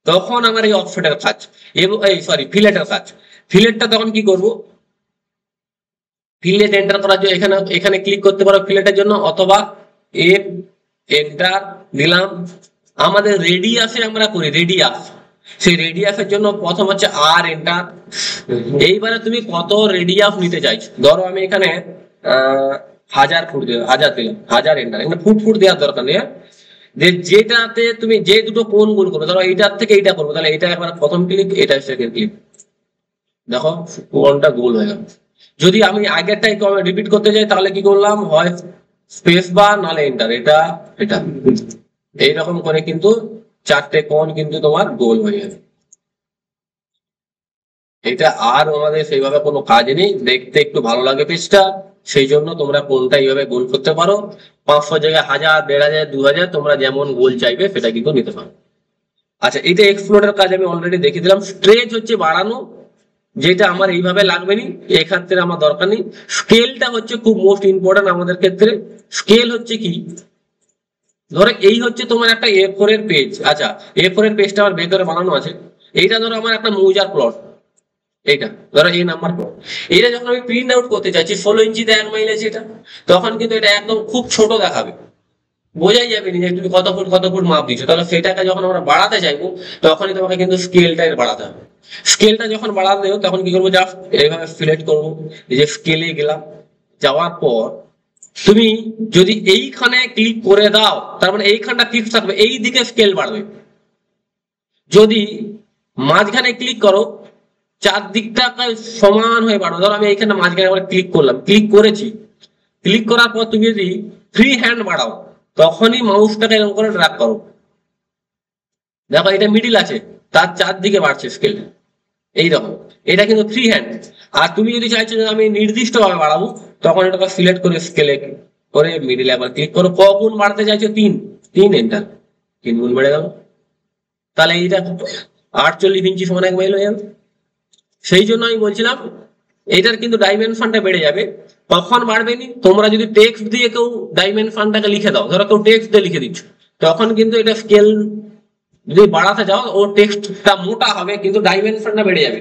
তখন আমার এই অফসেটের কাজ, এবং এই সরি ফিলেটের কাজ। ফিলেটটা তখন কি করব, ফিলেট এন্টার করার জন্য এখানে এখানে ক্লিক করতে পারো ফিলেটের জন্য, অথবা এফ এন্টার দিলাম। আমাদের রেডিয়াসে আমরা করি, রেডিয়াস, সেই রেডিয়াসের জন্য প্রথম হচ্ছে আর এন্টার। এইবারে তুমি কত রেডিয়াস নিতে চাইছো, ধরো আমি এখানে 1000 ফুট দিলাম, 1000 দিলাম, 1000 এন্টার, এখানে ফুট ফুট দেওয়ার দরকার নেই। যে যেটাতে তুমি যে দুটো কোণ গোল করবে, ধরো এইটার থেকে এইটা করবো, তাহলে এটা একবার প্রথম ক্লিক, এটা সেকেন্ড ক্লিক, দেখো কোণটা গোল হয়ে গেল। যদি আমি আগেরটাই রিপিট করতে চাই তাহলে কি করলাম, হয় স্পেস বা নালে এন্টার, এটা এটা এইরকম করে কিন্তু চারটে কোণ কিন্তু তোমার গোল হয়ে যাবে। এটা আর আমাদের সেইভাবে কোনো কাজ নেই, দেখতে একটু ভালো লাগে পেজটা, সেই জন্য তোমরা কোনটা এইভাবে গোল করতে পারো, 500 জায়গায় 1000, 1500, 2000, তোমরা যেমন গোল চাইবে সেটা কিন্তু নিতে পারো। আচ্ছা, এটা এক্সপ্লোরের কাজ আমি অলরেডি দেখিয়ে দিলাম। স্ট্রেচ হচ্ছে বাড়ানো, যেটা আমার এইভাবে লাগবে না, এই ক্ষেত্রে আমার দরকার নেই। স্কেলটা হচ্ছে খুব মোস্ট ইম্পর্টেন্ট আমাদের ক্ষেত্রে। স্কেল হচ্ছে কি, ধরো এই হচ্ছে তোমার একটা A4 এর পেজ, আচ্ছা A4 এর পেজটা আমার ভেতরে বানানো আছে, এইটা ধরো আমার একটা মৌজার প্লট, এইটা ধরো এই নাম্বার প্লট, এটা যখন আমি প্রিন্ট আউট করতে চাইছি 16 ইঞ্চিতে 1 মাইল আছে এটা, তখন কিন্তু এটা একদম খুব ছোট দেখাবে, বোঝাই যাবে না যে তুমি কত ফুট মাপ দিচ্ছ। তাহলে সেটাকে যখন আমরা বাড়াতে চাইবো তখনই তোমাকে কিন্তু স্কেলটা বাড়াতে হবে। স্কেলটা যখন বাড়াতে দেবো তখন কি করবো, জাস্ট এইভাবে সিলেক্ট করবো, এই যে স্কেলে গেলাম, যাওয়ার পর তুমি যদি এইখানে ক্লিক করে দাও তার মানে এইখানটা ফিক্স থাকবে, এই দিকে স্কেল বাড়বে। যদি মাঝখানে ক্লিক করো, চারদিকটা সমান হয়ে বাড়বে। ধরো আমি এইখানে মাঝখানে আবার ক্লিক করলাম, ক্লিক করেছি, ক্লিক করার পর তুমি যদি ফ্রি হ্যান্ড বাড়াও তখনই মাউসটাকে এরকম করে ড্র্যাগ করো, দেখো এটা মিডিল আছে, তার চারদিকে বাড়ছে স্কেল, এইরকম। এটা কিন্তু ফ্রি হ্যান্ড। আর তুমি যদি চাইছো যে আমি নির্দিষ্ট ভাবে বাড়াবো, তখন এটাকে সিলেক্ট করে স্কেলে করে মিডিলে আবার ক্লিক করো, কগুণ বাড়তে চাইছো, 3, 3 এন্টার, 3 গুণ বেড়ে গেল। তাহলে এইটা 48 ইঞ্চি সমান 1 মাইল হয়ে যাবে। সেই জন্য আমি বলছিলাম এটার কিন্তু ডাইমেনশনটা বেড়ে যাবে। তখন বাড়বে নি, তোমরা যদি টেক্সট দিয়ে কেউ ডাইমেনশনটাকে লিখে দাও, ধরো কেউ টেক্সট দিয়ে লিখে দিচ্ছ, তখন কিন্তু এটা স্কেল যদি বাড়াতে যাও ও টেক্সটটা মোটা হবে কিন্তু ডাইমেনশনটা বেড়ে যাবে।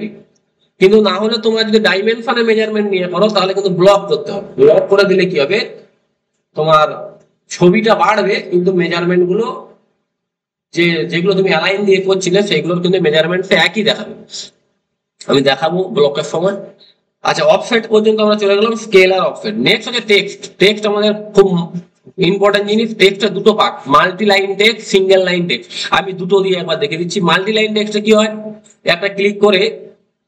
কিন্তু না হলে তোমরা যদি ডাইমেনশনে মেজারমেন্ট নিয়ে করো তাহলে কিন্তু ব্লক করতে হবে, ব্লক করে দিলে কি হবে, তোমার ছবিটা বাড়বে কিন্তু মেজারমেন্ট গুলো যেগুলো তুমি অ্যালাইন দিয়ে করছিলে সেগুলোর কিন্তু মেজারমেন্ট একই দেখাবে, আমি দেখাবো ব্লকের সময়। আচ্ছা, অফসেট পর্যন্ত আমরা চলে গেলাম, স্কেল আর অফসেট। নেক্সট হচ্ছে টেক্সট। টেক্সট আমাদের খুব ইম্পর্টেন্ট জিনিস। টেক্সটের দুটো part, multi line text, single line text. আমি দুটো দিয়ে একবার দেখে দিচ্ছি। মাল্টি লাইন টেক্সটে কি হয়, একটা ক্লিক করে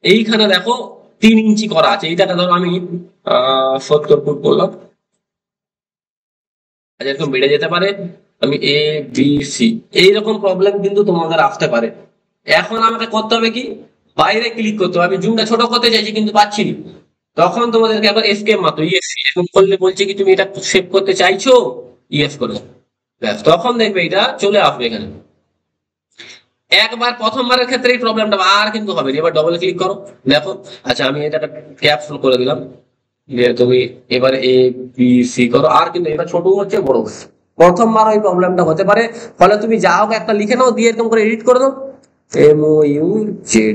এইখানে দেখো 3 ইঞ্চি করা আছে, এইটাকে ধরো আমি 70 ফুট করলাম, আচ্ছা একটু বেড়ে যেতে পারে, আমি ABC, এইরকম প্রবলেম কিন্তু তোমাদের আসতে পারে। এখন আমাকে করতে হবে কি, বাইরে ক্লিক করতে হবে, আমি জুমটা ছোট করতে চাইছি কিন্তু পাচ্ছি না, তখন তোমাদেরকে আবার এসকেপ মাত্র ইয়েস এরকম করলে বলছে কি তুমি এটা সেভ করতে চাইছো, ইয়েস করে ব্যাস, তখন দেখবে এটা চলে আসবে এখানে। একবার প্রথমবারের ক্ষেত্রে এই প্রবলেমটা আর কিন্তু হবে না। এবার ডবল ক্লিক করো, দেখো, আচ্ছা আমি এটাকে ক্যাপসুল করে দিলাম, তুমি এবার ABC করো, আর কিন্তু এটা ছোট হচ্ছে বড় হচ্ছে, প্রথমবার ওই প্রবলেমটা হতে পারে। ফলে তুমি যা হোক একটা লিখে নাও, দিয়ে এরকম করে এডিট করে দাও, MOUZA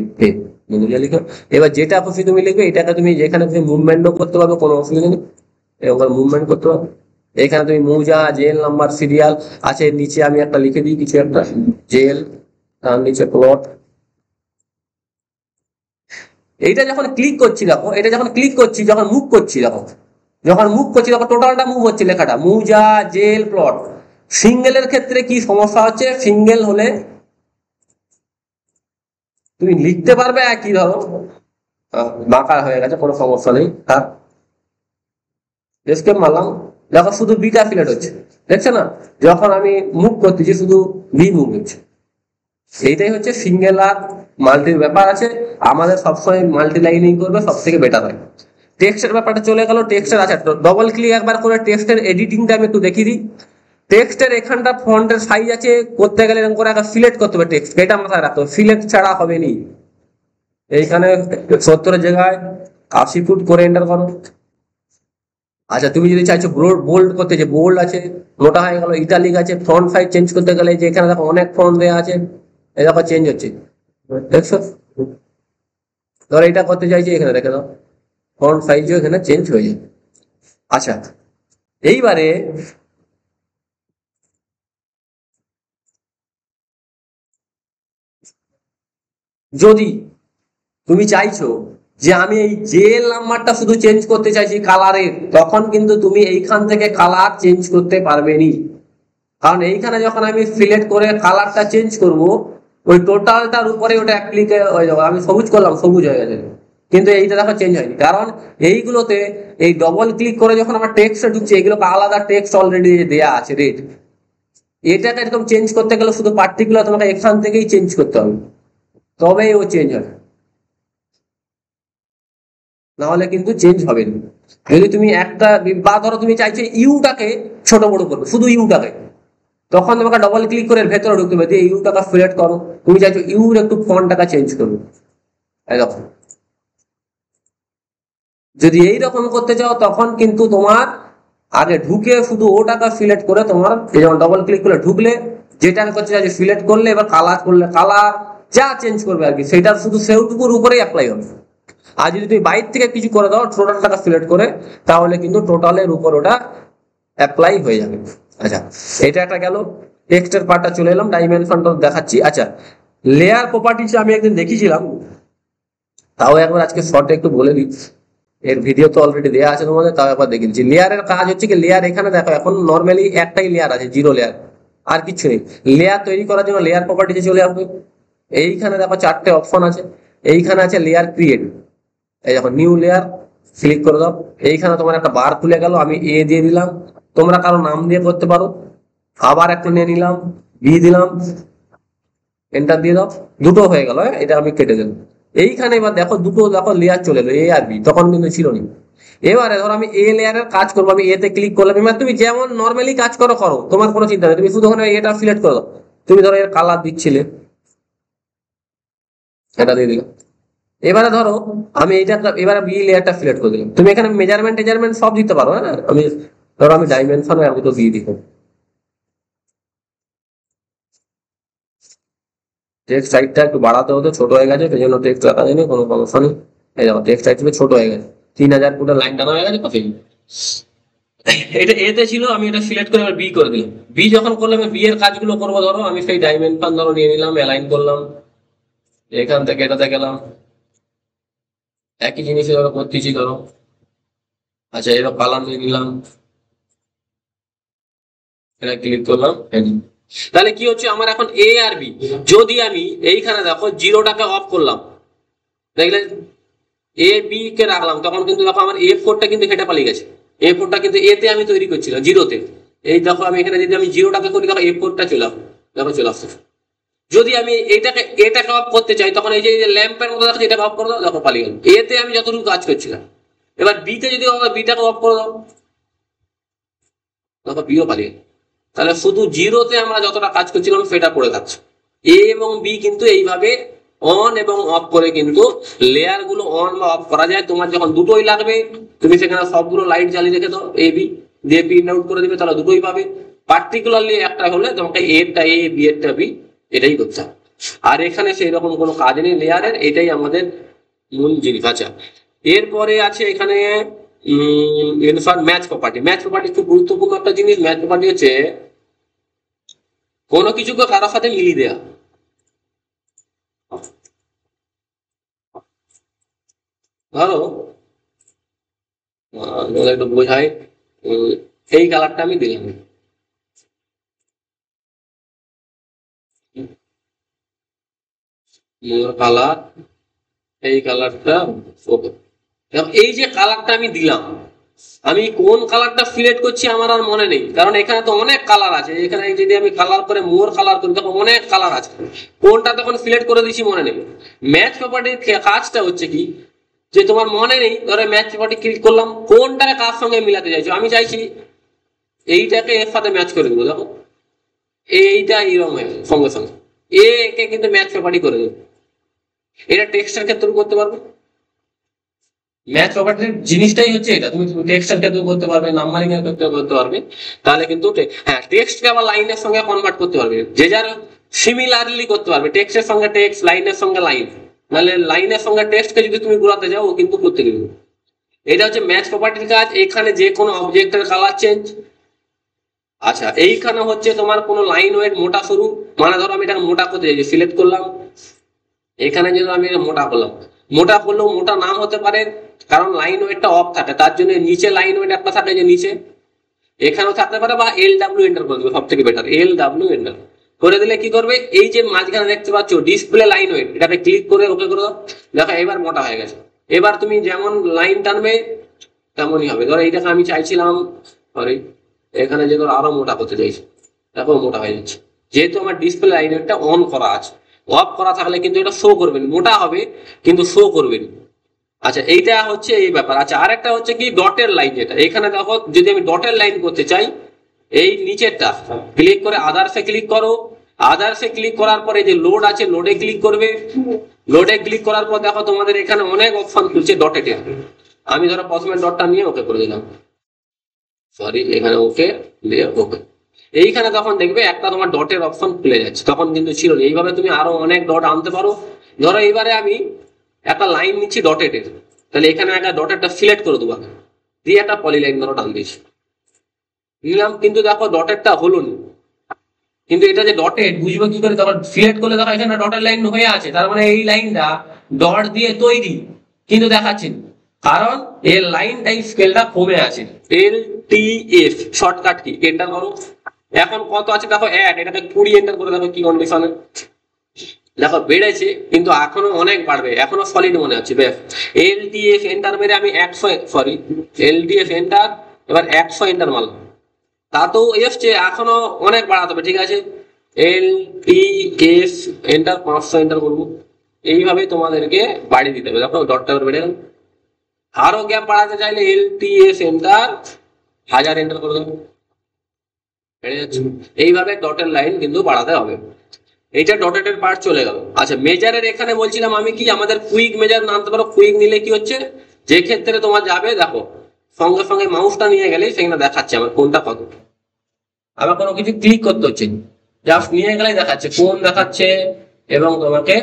লিখো। এবার যেটা খুশি তুমি লিখবে, এটাকে তুমি যেখানে তুমি মুভমেন্টও করতে পারবে, কোনো অসুবিধা নেই, এবার মুভমেন্ট করতে পারবে। এখানে তুমি মৌজা, জেল নাম্বার, সিরিয়াল আছে, নিচে আমি একটা লিখে দিই কিছু একটা, জেল, তার নিচে প্লট। এইটা যখন ক্লিক করছি দেখো, এটা যখন ক্লিক করছি, যখন মুভ করছি দেখো, যখন মুভ করছি দেখো টোটালটা মুভ হচ্ছে, লেখাটা মৌজা, জেল, প্লট। সিঙ্গেলের ক্ষেত্রে কি সমস্যা হচ্ছে, সিঙ্গেল হলে তুমি লিখতে পারবে একই, ধরো বাঁকা হয়ে গেছে, কোনো সমস্যা নেই। হ্যাঁ, এসকেপ মারলাম, দেখো শুধু বিটা সিলেক্ট হচ্ছে, দেখছো না? যখন আমি মুভ করতেছি শুধু বি মুভ হচ্ছে। এইটাই হচ্ছে সিঙ্গেল আর মাল্টির ব্যাপার আছে, আমাদের সবসময় মাল্টি লাইনিং করবে, সব থেকে বেটার হয়। টেক্সটের ব্যাপারটা চলে গেল, টেক্সটের আছে ডবল ক্লিক একবার করে টেক্সটের এডিটিংটা আমি একটু দেখিয়ে দিই। টেক্সটের এখানটা ফন্টের সাইজ আছে, করতে গেলে এরকম করে একটা সিলেক্ট করতে হবে টেক্সট, এটা মাথায় রাখতে হবে, সিলেক্ট ছাড়া হবে নি। এইখানে 70-এর জায়গায় 80 ফুট করে এন্টার করো। আচ্ছা, তুমি যদি চাইছো বোল্ড করতে, যে বোল্ড আছে মোটা হয়ে গেল, ইটালিক আছে, ফন্ট সাইজ চেঞ্জ করতে গেলে যে এখানে দেখো অনেক ফন্ট দেওয়া আছে, এই দেখো চেঞ্জ হচ্ছে, দেখছো? ধরো এটা করতে চাইছি, এখানে দেখে দাও ফন্ট সাইজও এখানে চেঞ্জ হয়ে যায়। আচ্ছা, এইবারে যদি তুমি চাইছো যে আমি এই জেল নাম্বারটা শুধু চেঞ্জ করতে চাইছি কালারের, তখন কিন্তু তুমি এইখান থেকে কালার চেঞ্জ করতে পারবে নি। কারণ এইখানে যখন আমি সিলেক্ট করে কালারটা চেঞ্জ করব, ওই টোটালটার উপরে ওটা ক্লিক হয়ে যাবে। আমি সবুজ করলাম, সবুজ হয়ে গেছে, কিন্তু এইটা দেখো চেঞ্জ হয়নি, কারণ এইগুলোতে এই ডবল ক্লিক করে যখন আমার টেক্সটে ঢুকছে, এগুলোকে আলাদা টেক্সট অলরেডি দেয়া আছে রেড। এটাকে একদম চেঞ্জ করতে গেলে শুধু পার্টিকুলার তোমাকে এখান থেকেই চেঞ্জ করতে হবে, তবেই ও চেঞ্জ হবে, না হলে কিন্তু চেঞ্জ হবে না। যদি তুমি একটা, বা ধরো তুমি চাইছো ইউটাকে ছোট বড় করবে, শুধু ইউটাকে, তখন তোমাকে ডবল ক্লিক করে ভেতরে ঢুকতে হবে, দিয়ে ইউটাকে সিলেক্ট করো। তুমি চাইছো ইউর একটু ফন্টটাকে চেঞ্জ করবে, এরকম। যদি এইরকম করতে চাও, তখন কিন্তু তোমার আগে ঢুকে শুধু ওটাকে সিলেক্ট করে, তোমার এই যেমন ডবল ক্লিক করে ঢুকলে, যেটাকে করতে চাইছো সিলেক্ট করলে, এবার কালার করলে কালার যা চেঞ্জ করবে আর কি, সেটা শুধু সেটুকুর উপরেই অ্যাপ্লাই হবে। আর যদি তুমি বাইরে থেকে কিছু করে দাও টোটালটাকে সিলেক্ট করে, তাহলে কিন্তু টোটালের উপর ওটা অ্যাপ্লাই হয়ে যাবে। আচ্ছা, এটা একটা গেল, টেক্সটের পার্টটা চলে এলাম, ডাইমেনশনটা দেখাচ্ছি। আচ্ছা, লেয়ার প্রপার্টিজ আমি একদিন দেখিয়েছিলাম, তাও একবার আজকে শর্টে একটু বলে দিই, এর ভিডিও তো অলরেডি দেওয়া আছে তোমাদের, তাও একবার দেখে দিচ্ছি। লেয়ারের কাজ হচ্ছে কি, লেয়ার এখানে দেখো এখন নর্মালি একটাই লেয়ার আছে, জিরো লেয়ার, আর কিছু নেই। লেয়ার তৈরি করার জন্য লেয়ার প্রপার্টিতে চলে আসবে, এইখানে দেখো 4টে অপশন আছে, এইখানে আছে লেয়ার ক্রিয়েট, এই দেখো নিউ লেয়ার, ক্লিক করে দাও। এইখানে তোমার একটা বার খুলে গেল, আমি এ দিয়ে দিলাম, তোমরা কারো নাম দিয়ে করতে পারো। আবার একটা নিয়ে নিলাম, বি দিলাম, এন্টার দিয়ে দাও, দুটো হয়ে গেল, এটা আমি কেটে দিলাম। এইখানে এবার দেখো দুটো দেখো লেয়ার চলে এলো, এ আর বি, তখন কিন্তু ছিল না। এবারে ধরো আমি এ লেয়ারের কাজ করবো, আমি এতে ক্লিক করলাম, এবার তুমি যেমন নর্মালি কাজ করো করো, তোমার কোনো চিন্তা নেই, তুমি শুধু ওখানে এটা সিলেক্ট করে দাও। তুমি ধরো এর কালার দিচ্ছিলে, এটা দিয়ে দিলাম। এবারে ধরো আমি এইটা, এবারে বি লেয়ারটা সিলেক্ট করে দিলাম, তুমি এখানে মেজারমেন্ট টেজারমেন্ট সব দিতে পারো। হ্যাঁ, আমি ধরো আমি ডাইমেনশন আর দুটো দিয়ে দিব, টেক্সট সাইজটা একটু বাড়াতে হতো, ছোট হয়ে গেছে, সেই জন্য টেক্সট রাখা যায়নি, কোনো সমস্যা নেই। এই দেখো টেক্সট সাইজ ছোট হয়ে গেছে, 3000 ফুটের লাইন টানা হয়ে গেছে, কত এটা এতে ছিল, আমি এটা সিলেক্ট করে বি করে দিলাম। বি যখন করলাম, বি এর কাজগুলো করবো, ধরো আমি সেই ডাইমেনশন ধরো নিয়ে নিলাম, অ্যালাইন করলাম, এখান থেকে এটাতে গেলাম, একই জিনিস ধরো করতেছি ধরো। আচ্ছা, এরকম কালার নিয়ে নিলাম, এটা ক্লিক করলাম, তাহলে কি হচ্ছে আমার এখন এ আর বি। যদি আমি এইখানে দেখো জিরোটাকে অফ করলাম, দেখলে এ বি কে রাখলাম, তখন কিন্তু দেখো আমার এ ফোরটা কিন্তু হেঁটে পালিয়ে গেছে। এ ফোরটা কিন্তু এতে আমি তৈরি করছিলাম, জিরোতে। এই দেখো আমি এখানে যদি আমি জিরোটাকে করি, দেখো এ ফোরটা চলে আসবে, দেখো চলে আসছে। যদি আমি এটাকে অফ করতে চাই, তখন এই যে ল্যাম্পের মতো দেখো, এটাকে অফ করে দাও, দেখো পালিয়ে গেল। এতে আমি যতটুকু কাজ করছিলাম, এবার বিতে যদি বিটাকে অফ করে দাও, দেখো বিও পালিয়ে গেল। তাহলে শুধু জিরোতে আমরা যতটা কাজ করছিলাম সেটা পড়ে থাকছে। এ এবং বি কিন্তু এইভাবে অন এবং অফ করে কিন্তু লেয়ার গুলো অন বা অফ করা যায়। তোমার যখন দুটোই লাগবে, তুমি সেখানে সবগুলো লাইট জ্বালিয়ে রেখে দাও, এ বি দিয়ে প্রিন্ট আউট করে দিবে, তাহলে দুটোই পাবে। পার্টিকুলারলি একটা হলে তোমাকে এরটা এ, বি এরটা বি, এটাই করতে হবে। আর এখানে সেই রকম কোনো কাজ নেই লেয়ারের, এটাই আমাদের মূল জিনিস। আচ্ছা, এরপরে আছে এখানে ম্যাচ প্রপার্টি। ম্যাচ প্রপার্টি খুব গুরুত্বপূর্ণ একটা জিনিস। ম্যাচ প্রপার্টি হচ্ছে কোনো কিছুকে কারোর সাথে মিলিয়ে দেয়া। ধরো একটু বোঝাই, এই কালারটা আমি দিলাম, মোর কালার, এই কালারটা ওকে। এই যে কালারটা আমি দিলাম, আমি কোন কালারটা সিলেক্ট করছি আমার আর মনে নেই, কারণ এখানে তো অনেক কালার আছে। এখানে যদি আমি কালার করে মোর কালার করি তখন অনেক কালার আছে, কোনটা তখন সিলেক্ট করে দিচ্ছি মনে নেই। ম্যাচ প্রপার্টির কাজটা হচ্ছে কি, যে তোমার মনে নেই, ধরো ম্যাচ প্রপার্টি ক্লিক করলাম, কোনটাকে কার সঙ্গে মিলাতে চাইছো, আমি চাইছি এইটাকে এর সাথে ম্যাচ করে দেবো। দেখো এইটা এইরকম সঙ্গে সঙ্গে একে কিন্তু ম্যাচ প্রপার্টি করে দেবো। এটা টেক্সটের ক্ষেত্রে করতে পারবো। ম্যাচ প্রপার্টির জিনিসটাই হচ্ছে এটা, তুমি টেক্সটের ক্ষেত্রে করতে পারবে, নাম্বারিং এর ক্ষেত্রে করতে পারবে, তাহলে কিন্তু হ্যাঁ টেক্সটকে আবার লাইনের সঙ্গে কনভার্ট করতে পারবে, যে যার সিমিলারলি করতে পারবে, টেক্সটের সঙ্গে টেক্সট, লাইনের সঙ্গে লাইন, নাহলে লাইনের সঙ্গে টেক্সটকে যদি তুমি ঘোরাতে যাও ও কিন্তু করতে দেবে। এটা হচ্ছে ম্যাচ প্রপার্টির কাজ। এখানে যে কোনো অবজেক্টের কালার চেঞ্জ। আচ্ছা এইখানে হচ্ছে তোমার কোনো লাইন ওয়েট মোটা সরু, মানে ধরো আমি এটা মোটা করতে চাইছি, সিলেক্ট করলাম, এখানে যদি আমি এটা মোটা করলাম, মোটা করলেও মোটা নাম হতে পারে, কারণ লাইন ওয়েটটা অফ থাকে, তার জন্য নিচে লাইন ওয়েট একটা থাকে যে নিচে, এখানেও থাকতে পারে, বা এল ডাব্লিউ এন্টার করে দেবে, সব থেকে বেটার এল ডাব্লিউ এন্টার করে দিলে কি করবে, এই যে মাঝখানে দেখতে পাচ্ছ ডিসপ্লে লাইন ওয়েট, এটাকে ক্লিক করে ওকে করে দাও। দেখো এবার মোটা হয়ে গেছে। এবার তুমি যেমন লাইন টানবে তেমনই হবে। ধরো এইটাকে আমি চাইছিলাম, সরি এখানে যে ধরো আরো মোটা করতে চাইছি, দেখো মোটা হয়ে যাচ্ছে, যেহেতু আমার ডিসপ্লে লাইন ওয়েটটা অন করা আছে। অফ করা থাকলে কিন্তু এটা শো করবে না, মোটা হবে কিন্তু শো করবে না। আচ্ছা এইটা হচ্ছে এই ব্যাপার। আচ্ছা আরেকটা হচ্ছে কি ডটের লাইন, যেটা এখানে দেখো যদি আমি ডটের লাইন করতে চাই, এই নিচেরটা ক্লিক করে আদার্সে ক্লিক করো, আদার্সে ক্লিক করার পরে যে লোড আছে লোডে ক্লিক করবে, লোডে ক্লিক করার পর দেখো তোমাদের এখানে অনেক অপশন খুলছে ডটের। আমি ধরো প্রথমে ডটটা নিয়ে ওকে করে দিলাম, সরি এখানে ওকে দিয়ে ওকে। এইখানে তখন দেখবে একটা তোমার ডটের অপশন খুলে যাচ্ছে, তখন কিন্তু ছিল না। এইভাবে তুমি আরো অনেক ডট আনতে পারো। ধরো এবারে আমি একটা লাইন নিচ্ছি ডটেড, তাহলে এখানে একটা ডটেরটা সিলেক্ট করে দেবো, দিয়ে একটা পলি লাইন ধরো টান দিয়েছি, নিলাম, কিন্তু দেখো ডটেরটা হলো না। কিন্তু এটা যে ডটেড বুঝবো কি করে, তখন সিলেক্ট করলে দেখো এখানে ডটের লাইন হয়ে আছে, তার মানে এই লাইনটা ডট দিয়ে তৈরি, কিন্তু দেখাচ্ছে না, কারণ এর লাইন টাইপ স্কেলটা কমে আছে। এল T F shortcut key, enter করো। এখন কত আছে দেখো 1, এটাকে 20 এন্টার করে দেখো কি কন্ডিশনে, দেখো বেড়েছে, কিন্তু এখনো অনেক বাড়বে, এখনো সলিড মনে হচ্ছে। বেশ এলটিএফ এন্টার মেরে আমি 100, সরি এলটিএফ এন্টার, এবার 100 এন্টার মারলাম, তাতেও এসছে, এখনো অনেক বাড়াতে হবে। ঠিক আছে এলটিএফ এন্টার 500 এন্টার করবো। এইভাবে তোমাদেরকে বাড়িয়ে দিতে হবে। দেখো ডটটা বেড়ে গেল। আরো গ্যাপ বাড়াতে চাইলে এলটিএফ এন্টার 1000 এন্টার করে দেবো, বেড়ে যাচ্ছে। এইভাবে ডটের লাইন কিন্তু বাড়াতে হবে। এইটা ডটেটের পার্ট চলে গেল। আচ্ছা মেজারের এখানে বলছিলাম আমি কি, আমাদের কুইক মেজার আনতে পারো। কুইক নিলে কি হচ্ছে, যে ক্ষেত্রে তোমার যাবে দেখো সঙ্গে সঙ্গে মাউসটা নিয়ে গেলে সেখানে দেখাচ্ছে আমার কোনটা কত, আবার কোনো কিছু ক্লিক করতে হচ্ছে, জাস্ট নিয়ে গেলেই দেখাচ্ছে কোন দেখাচ্ছে, এবং তোমাকে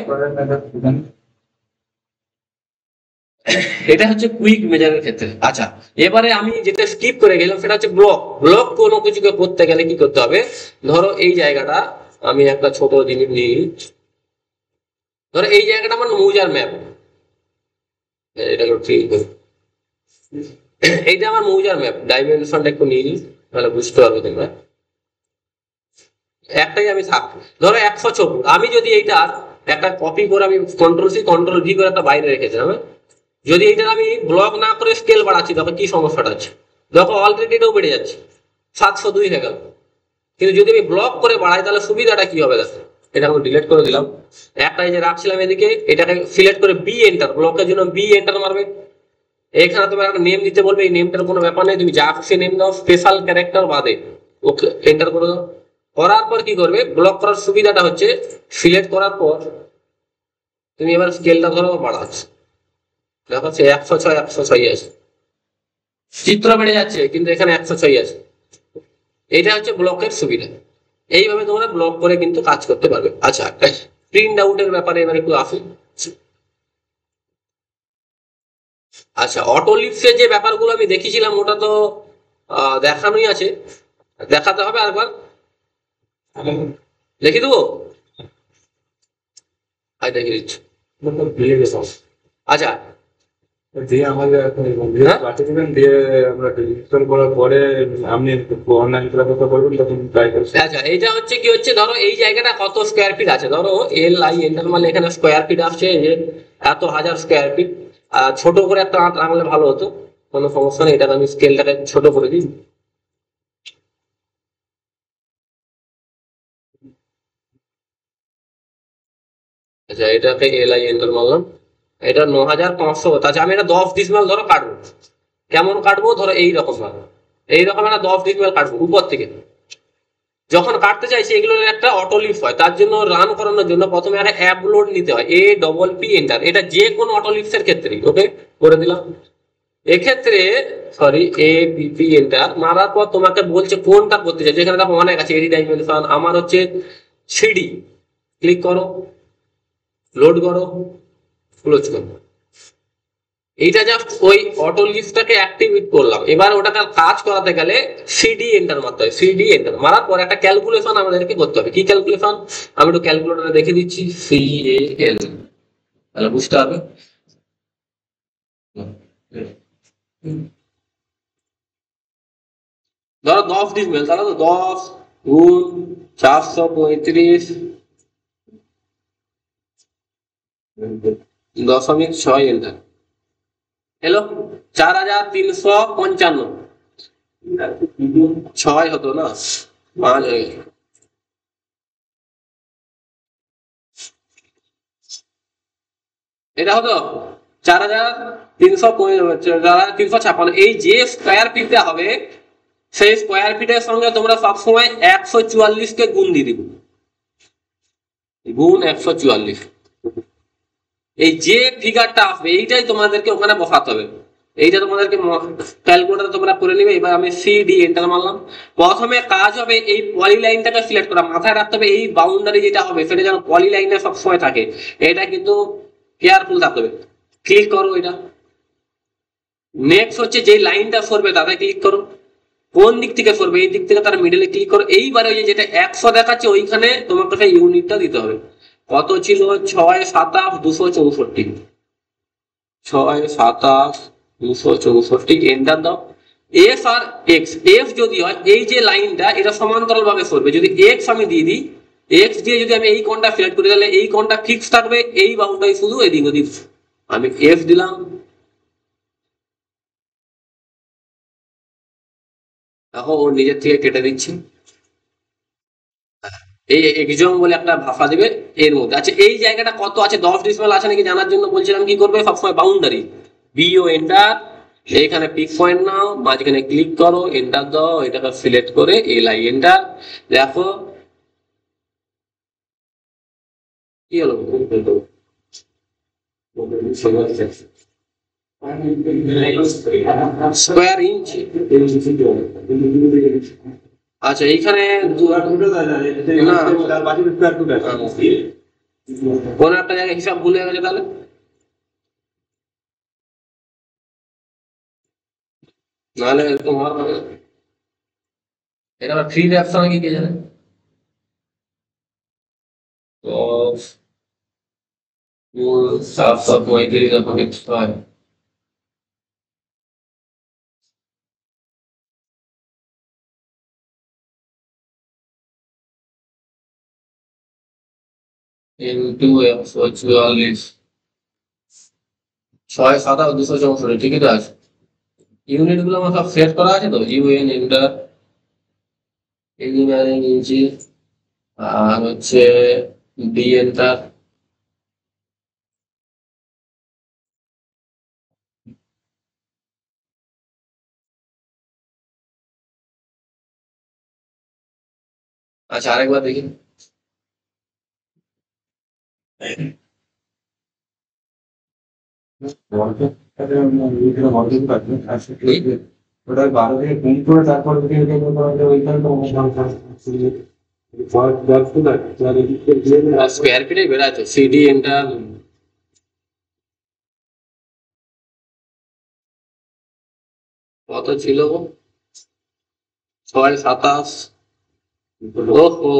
এটা হচ্ছে কুইক মেজারের ক্ষেত্রে। আচ্ছা এবারে আমি যেটা স্কিপ করে গেলাম সেটা হচ্ছে ব্লক। ব্লক কোনো কিছুকে করতে গেলে কি করতে হবে, ধরো এই জায়গাটা আমি একটা ছোট জিনিস নিই, ধরো এই জায়গাটা আমার মৌজার ম্যাপ, এটা ঠিক এইটা আমার মৌজার ম্যাপ, ডাইমেনশনটা একটু নিয়ে নিই তাহলে বুঝতে পারবে তোমরা। একটাই আমি থাক, ধরো 100 আমি যদি এইটা একটা কপি করে আমি কন্ট্রোল সি কন্ট্রোল ভি করে একটা বাইরে রেখেছিলাম, যদি এইটা আমি ব্লক না করে স্কেল বাড়াচ্ছি দেখো কি সমস্যাটা আছে, দেখো অলরেডি এটাও বেড়ে যাচ্ছে, 702 হয়ে গেল। কিন্তু যদি আমি ব্লক করে বাড়াই তাহলে সুবিধাটা কি হবে দেখো, এটা আমি ডিলিট করে দিলাম, একটা এই যে রাখছিলাম এদিকে, এটাকে সিলেক্ট করে বি এন্টার, ব্লকের জন্য বি এন্টার মারবে। এখানে তোমার একটা নেম দিতে বলবে, এই নেমটার কোনো ব্যাপার নেই, তুমি যা খুশি নেম দাও স্পেশাল ক্যারেক্টার বাদে, ওকে এন্টার করে দাও। করার পর কি করবে, ব্লক করার সুবিধাটা হচ্ছে সিলেক্ট করার পর তুমি এবার স্কেলটা ধরো বাড়াচ্ছ, দেখো সে 106 আছে, চিত্র বেড়ে যাচ্ছে কিন্তু এখানে 106 আছে। এইটা হচ্ছে ব্লকের সুবিধা। এইভাবে তোমরা ব্লক করে কিন্তু কাজ করতে পারবে। আচ্ছা প্রিন্ট আউটের ব্যাপারে এবার একটু আসি। আচ্ছা অটো লিস্টের যে ব্যাপারগুলো আমি দেখিয়েছিলাম ওটা তো দেখানোই আছে, দেখাতে হবে আরেকবার, দেখি দেবো, দেখিয়ে দিচ্ছি। আচ্ছা দিয়ে আমাদের পাঠিয়ে দেবেন, দিয়ে আমরা ইনস্টল করার পরে আপনি অনলাইন ক্লাস করবেন তখন ট্রাই করছি। আচ্ছা, এটা হচ্ছে কি হচ্ছে, ধরো এই জায়গাটা কত স্কোয়ার ফিট আছে, ধরো এল আই এন্টার মারলে এখানে স্কোয়ার ফিট আসছে যে এত হাজার স্কোয়ার ফিট। ছোট করে একটা আনলে ভালো হতো, কোনো সমস্যা নেই, এটাকে আমি স্কেলটাকে ছোট করে দিই। আচ্ছা, এটাকে এল আই এন্টার মারলাম, এটা 9500। আচ্ছা, আমি এটা 10 ডিসিমাল ধরো কাটবো। কেমন কাটবো, ধরো এইরকম ভাবে, এইরকম একটা 10 ডিসিমাল কাটবো উপর থেকে। যখন কাটতে চাইছি এগুলোর একটা অটো লিফট হয়, তার জন্য রান করানোর জন্য প্রথমে একটা অ্যাপ লোড নিতে হয়, এ ডবল পি এন্টার। এটা যে কোনো অটো লিফটের ক্ষেত্রেই ওকে করে দিলাম। এক্ষেত্রে সরি এ পিপি এন্টার মারার পর তোমাকে বলছে কোনটা করতে চাই, যেখানে দেখো অনেক আছে, এডি ডাইমেনশন, আমার হচ্ছে 3D। ক্লিক করো, লোড করো, ক্লোজ করো। এইটা জাস্ট ওই অটো লিস্টটাকে অ্যাক্টিভেট করলাম। এবার ওটাকে কাজ করাতে গেলে সিডি এন্টার মারতে হয়। সিডি এন্টার মারার পর একটা ক্যালকুলেশন আমাদেরকে করতে হবে। কি ক্যালকুলেশন, আমি একটু ক্যালকুলেটরে দেখে দিচ্ছি। সিএএল, তাহলে বুঝতে হবে। ধরো 10 ডিসিমেল, তাহলে তো 10 গুণ 435.6 এন্টার এলো 4355। 6 হতো না, 5 হয়ে গেল। এটা হতো 4356। এই যে স্কোয়ার ফিটটা হবে, সেই স্কোয়ার ফিটের সঙ্গে তোমরা সবসময় 144 কে গুণ দিয়ে দিবে, গুণ 144। এই যে ফিগারটা আসবে এইটাই তোমাদেরকে ওখানে বসাতে হবে। এইটা তোমাদেরকে ক্যালকুলেটরে তোমরা করে নিবে। এবার আমি সিডি এন্টার মারলাম। প্রথমে কাজ হবে এই পলি লাইনটাকে সিলেক্ট করা, মাথায় রাখতে হবে এই বাউন্ডারি যেটা হবে সেটা যেন পলি লাইনে সবসময় থাকে, এটা কিন্তু কেয়ারফুল থাকতে হবে। ক্লিক করো এটা। নেক্সট হচ্ছে যে লাইনটা সরবে তাতে ক্লিক করো। কোন দিক থেকে সরবে, এই দিক থেকে, তার মিডলে ক্লিক করো। এইবারে ওই যেটা 100 দেখাচ্ছে ওইখানে তোমাকে সেই ইউনিটটা দিতে হবে। কত ছিল, 627,264। 627,264 এন্টার দাও। এফ আর এক্স, এফ যদি হয় এই যে লাইনটা এটা সমান্তরাল ভাবে সরবে, যদি এক্স আমি দিয়ে দিই, এক্স দিয়ে যদি আমি এই কোণটা সিলেক্ট করি তাহলে এই কোণটা ফিক্স থাকবে, এই বাউন্ডারি শুধু এদিক ওদিক। আমি এফ দিলাম, দেখো ও নিজের থেকে কেটে দিচ্ছে। এই এক্সজম বলে একটা ভাষা দিবে এর মধ্যে। আচ্ছা, এই জায়গাটা কত আছে, 10 ডিসিমাল আছে নাকি জানার জন্য বলছিলাম কি করবে, সবসময় বাউন্ডারি বিও এন্টার, এইখানে পিক পয়েন্ট নাও, মাঝখানে ক্লিক করো, এন্টার দাও, এটাকে সিলেক্ট করে এল আই এন্টার। দেখো কি হলো, স্কোয়ার ইঞ্চ। আচ্ছা, এইখানে কোন একটা জায়গায় হিসাব ভুলে গেছে, তাহলে নাহলে এরকম হওয়ার কথা। এটা আবার থ্রি র্যাপস নাকি কে জানে। 735 ইন্টু 144, 627,264। ঠিকই তো আছে। ইউনিট গুলো আমার সব সেট করা আছে তো, ইউএন এন্টার, ইঞ্জিনিয়ারিং ইঞ্চি, আর হচ্ছে ডি এন্টার। আচ্ছা, আরেকবার দেখি। ওটা 12 থেকে গুণ করে তারপর স্কোয়ার ফিটে বেড়াচ্ছে সিডি এন্টার। কত ছিল, 627। ওহো,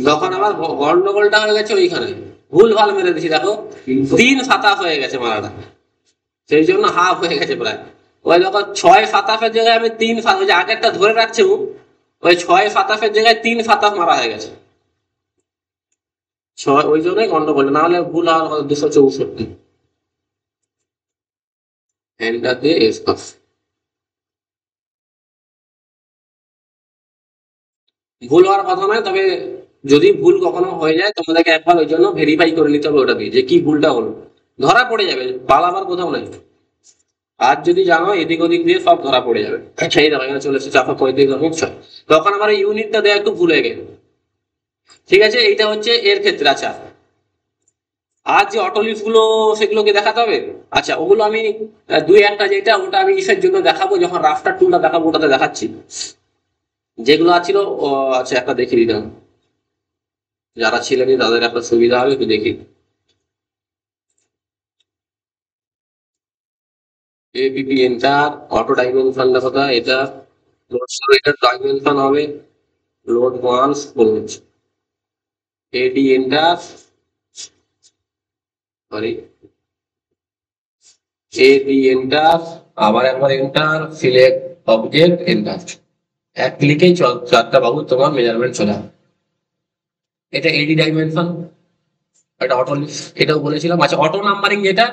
তখন আমার গন্ডগোলটা হয়ে গেছে ওইখানে, ভুল ভাল মেরে দিছি। দেখো 327 হয়ে গেছে মারাটা। সেই জন্য হাফ হয়ে গেছে প্রায়। ওই দেখো 6 ফাতাফের জায়গায় আমি 3 ফাতাফ, ওই যে আগেরটা ধরে রাখছি ওই 6 ফাতাফের জায়গায় 3 ফাতাফ মারা হয়ে গেছে। 6, ওই জন্যই গন্ডগোল, না হলে ভুল আর 264। এন্টার দিয়ে এসপাস। ভুল হওয়ার কথা নয়, তবে যদি ভুল কখনো হয়ে যায় তোমাদেরকে একবার ওই জন্য ভেরিফাই করে নিতে হবে ওটা দিয়ে যে কি ভুলটা হলো, ধরা পড়ে যাবে, পালাবার কোথাও নাই। আর যদি জানো এদিক ওদিক দিয়ে সব ধরা পড়ে যাবে। সেই দেখো এখানে চলে এসেছে 435.6, তখন আমার ইউনিটটা দেওয়া একটু ভুল হয়ে গেল। ঠিক আছে, এইটা হচ্ছে এর ক্ষেত্রে। আচ্ছা, আর যে অটোলিফ গুলো সেগুলোকে দেখাতে হবে। আচ্ছা, ওগুলো আমি 2-1টা যেটা ওটা আমি ইসের জন্য দেখাবো, যখন রাফটার টুলটা দেখাবো ওটাতে দেখাচ্ছি যেগুলো আছিল। আচ্ছা, একটা দেখিয়ে দিলাম, যারা ছিলেন তাদের একটা সুবিধা হবে, একটু দেখি। এবিপি এন্টার অটো ডাইমেনশন দেখো, এটা এটা ডাইমেনশন হবে লোড 1 স্পোর্ট। এডি এন্টার, সরি এডি এন্টার, আবার একবার এন্টার, সিলেক্ট অবজেক্ট এন্টার। এক ক্লিকেই 4টা বাবু তোমার মেজারমেন্ট চলে আসবে। এটা এডি ডাইমেনশন, এটা অটো, এটাও বলেছিলাম। আচ্ছা, অটো নাম্বারিং যেটা,